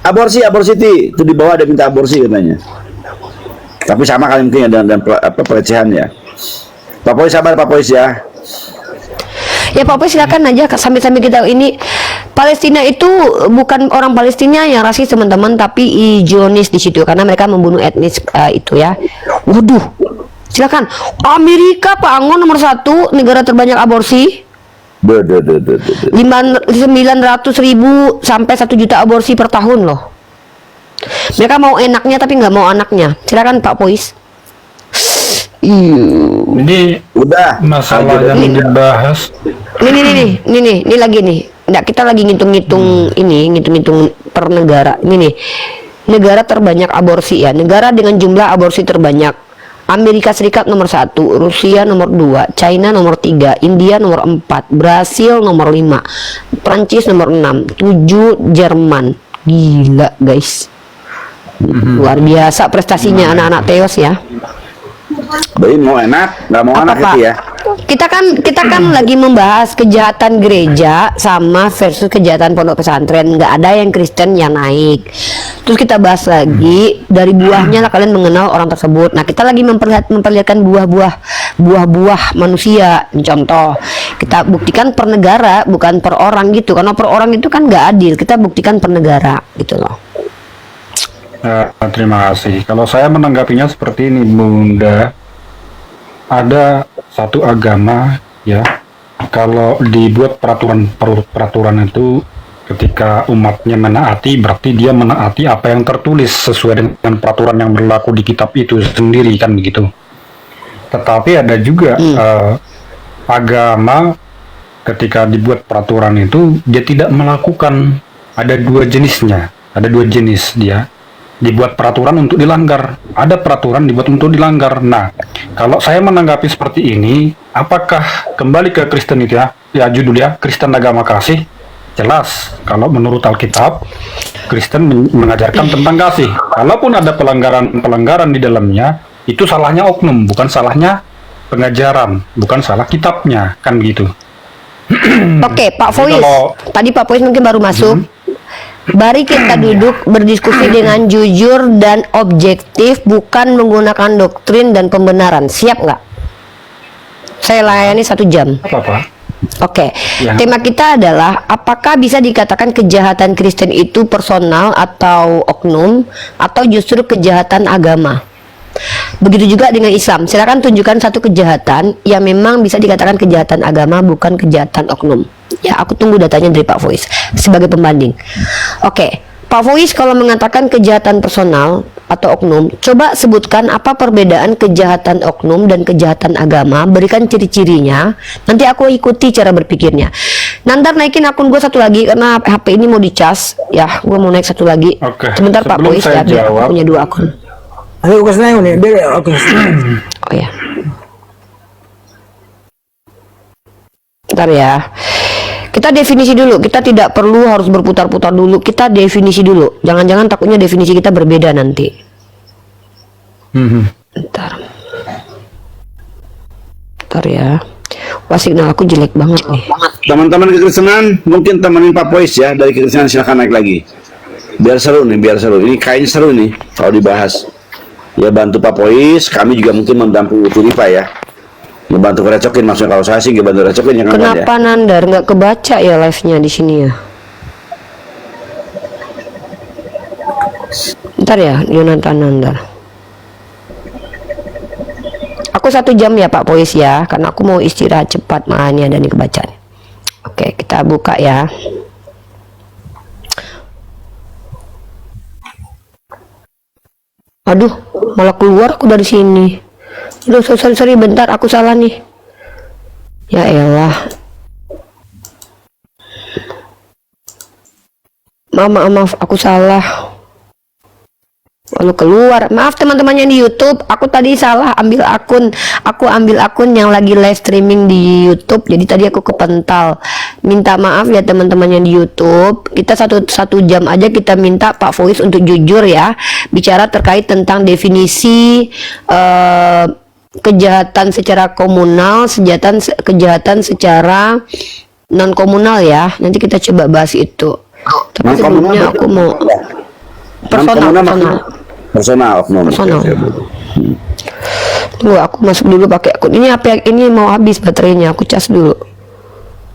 Aborsi itu di bawah ada minta aborsi katanya. Tapi sama kali mungkin ya dan pelecehan ya. Pak Polis sabar Pak Polis ya. Ya Pak Polis silakan aja sambil kita ini. Palestina itu bukan orang Palestina yang rasis teman-teman, tapi Zionis di situ karena mereka membunuh etnis itu ya. Waduh, silakan. Amerika Pak Angon nomor 1 negara terbanyak aborsi. 900.000 sampai 1 juta aborsi per tahun loh. Mereka mau enaknya tapi nggak mau anaknya. Silakan Pak Pois. Ini Udah. masalah yang dibahas. Ini lagi nih. Nggak, kita lagi ngitung-ngitung ngitung-ngitung per negara. Ini nih. Negara terbanyak aborsi ya. Negara dengan jumlah aborsi terbanyak. Amerika Serikat nomor 1, Rusia nomor 2, China nomor 3, India nomor 4, Brasil nomor 5, Prancis nomor 6, 7 Jerman. Gila guys. Luar biasa prestasinya anak-anak teos ya. Bayi mau enak, nggak mau Apa anak Pak? itu ya. Kita kan lagi membahas kejahatan gereja sama versus kejahatan pondok pesantren. Nggak ada yang Kristen yang naik. Terus kita bahas lagi dari buahnya lah kalian mengenal orang tersebut. Nah kita lagi memperlihatkan buah-buah manusia. Contoh kita buktikan per negara bukan per orang gitu. Karena per orang itu kan nggak adil. Kita buktikan per negara gitu loh. Terima kasih. Kalau saya menanggapinya seperti ini, Bunda. Ada satu agama ya, kalau dibuat peraturan itu ketika umatnya menaati, berarti dia menaati apa yang tertulis sesuai dengan peraturan yang berlaku di kitab itu sendiri kan begitu. Tetapi ada juga agama ketika dibuat peraturan itu dia tidak melakukan ada dua jenisnya, ada dua jenis dia. Dibuat peraturan untuk dilanggar, ada peraturan dibuat untuk dilanggar. Nah, kalau saya menanggapi seperti ini, apakah kembali ke Kristen itu ya? Ya judul ya, Kristen agama kasih. Jelas, kalau menurut Alkitab, Kristen mengajarkan tentang kasih. Kalaupun ada pelanggaran di dalamnya, itu salahnya oknum, bukan salahnya pengajaran, bukan salah kitabnya, kan gitu. Oke, Pak Jadi Fois. kalau- Tadi Pak Fois mungkin baru masuk. Mari kita duduk berdiskusi dengan jujur dan objektif, bukan menggunakan doktrin dan pembenaran. Siap nggak? Saya layani 1 jam. Apa-apa? Oke, Ya. tema kita adalah apakah bisa dikatakan kejahatan Kristen itu personal atau oknum, atau justru kejahatan agama? Begitu juga dengan Islam. Silakan tunjukkan satu kejahatan yang memang bisa dikatakan kejahatan agama, bukan kejahatan oknum. Ya, aku tunggu datanya dari Pak Fois sebagai pembanding. Oke, Pak Fois kalau mengatakan kejahatan personal atau oknum, coba sebutkan apa perbedaan kejahatan oknum dan kejahatan agama. Berikan ciri-cirinya. Nanti aku ikuti cara berpikirnya. Nanti naikin akun gue satu lagi karena HP ini mau dicas. Ya, gue mau naik satu lagi. Oke, Sebentar Pak sebelum Fois saya ya, biar aku jawab. punya 2 akun. Ayo kasih naik nih, biar oke. Oh ya. Bentar ya. Kita definisi dulu. Kita tidak perlu harus berputar-putar dulu. Kita definisi dulu. Jangan-jangan takutnya definisi kita berbeda nanti. Bentar. Bentar ya. Wah, signal aku jelek banget nih. Teman-teman kekristenan, mungkin temenin Pak Pois ya, dari kekristenan silahkan naik lagi. Biar seru nih, biar seru. Ini kayaknya seru nih kalau dibahas. Ya bantu Pak Pois, kami juga mungkin mendampingi Tulipa ya. Ngebantu recokin, maksudnya kalau saya sih ngebantu recokin ya kan ya. Kenapa Nandar nggak kebaca ya live-nya di sini ya? Bentar ya, Yonatan Nandar. Aku 1 jam ya Pak Pois ya, karena aku mau istirahat cepat, makanya ada nih kebacaan. Oke, kita buka ya. Aduh, malah keluar aku dari sini. Aduh, sorry, bentar, aku salah nih. Ya elah. Maaf, aku salah. Lalu keluar. Maaf teman-teman yang di YouTube, aku tadi salah ambil akun. Aku ambil akun yang lagi live streaming di YouTube. Jadi tadi aku kepental. Minta maaf ya teman-teman yang di YouTube. Kita satu jam aja kita minta Pak Fois untuk jujur ya, bicara terkait tentang definisi kejahatan secara komunal, kejahatan secara non komunal ya. Nanti kita coba bahas itu. Tapi sebelumnya aku mau personal. Tunggu, aku masuk dulu pakai akun ini. HP ini mau habis baterainya, aku cas dulu.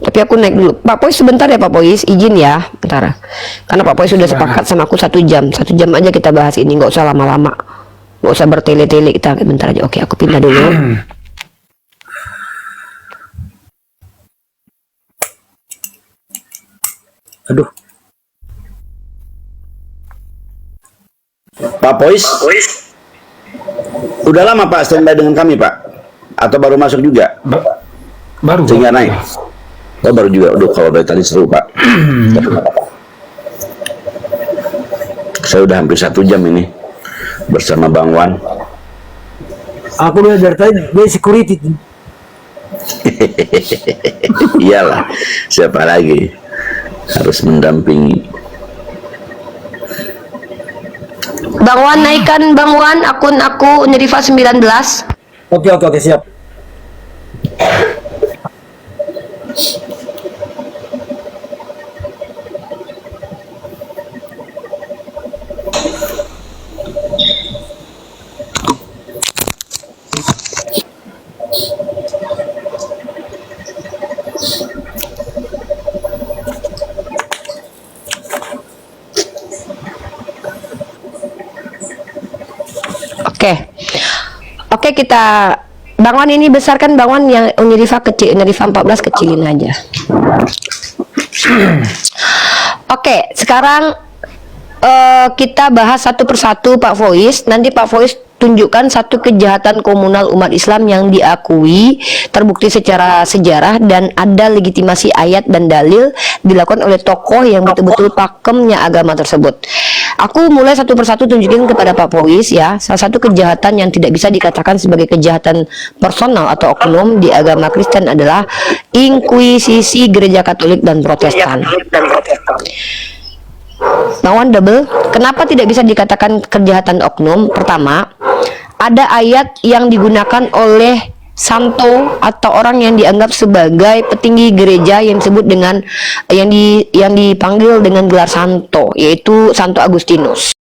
Tapi aku naik dulu. Pak Pois sebentar ya Pak Pois, izin ya, bentar. Karena Pak Pois sudah sepakat sama aku 1 jam. 1 jam aja kita bahas ini, nggak usah lama-lama, nggak usah bertele-tele, kita bentar aja. Oke, aku pindah dulu. Aduh. Pak Pois, udah lama Pak standby dengan kami Pak? Atau baru masuk juga? Baru. Sehingga naik? Oh baru juga, udah kalau dari tadi seru Pak. Saya udah hampir 1 jam ini bersama Bang Wan. Aku lihat dari tadi dia security. Iyalah, siapa lagi harus mendampingi. Bang Wan, naikkan Bang Wan akun aku Nerifa 19. Oke, siap. Oke, kita Bang Wan ini besarkan Bang Wan, yang Unirifa kecil, Unirifa 14 kecilin aja. Oke, sekarang kita bahas satu persatu Pak Fois. Nanti Pak Fois tunjukkan satu kejahatan komunal umat Islam yang diakui, terbukti secara sejarah dan ada legitimasi ayat dan dalil dilakukan oleh tokoh yang betul-betul pakemnya agama tersebut. Aku mulai satu persatu tunjukin kepada Pak Pois ya. Salah satu kejahatan yang tidak bisa dikatakan sebagai kejahatan personal atau oknum di agama Kristen adalah inkuisisi Gereja Katolik dan Protestan. Lawan double, kenapa tidak bisa dikatakan kejahatan oknum? Pertama, ada ayat yang digunakan oleh santo atau orang yang dianggap sebagai petinggi gereja yang disebut dengan yang dipanggil dengan gelar santo, yaitu Santo Agustinus.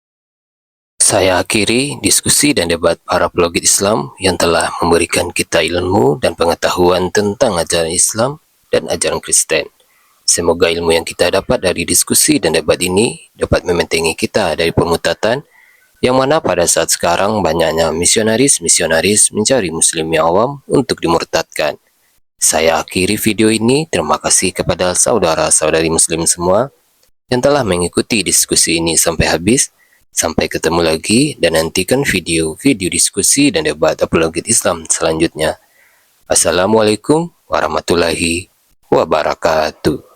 Saya akhiri diskusi dan debat para apologet Islam yang telah memberikan kita ilmu dan pengetahuan tentang ajaran Islam dan ajaran Kristen. Semoga ilmu yang kita dapat dari diskusi dan debat ini dapat membentengi kita dari pemutatan yang mana pada saat sekarang banyaknya misionaris-misionaris mencari muslim yang awam untuk dimurtadkan. Saya akhiri video ini. Terima kasih kepada saudara-saudari muslim semua yang telah mengikuti diskusi ini sampai habis. Sampai ketemu lagi dan nantikan video-video diskusi dan debat apologet Islam selanjutnya. Assalamualaikum warahmatullahi wabarakatuh.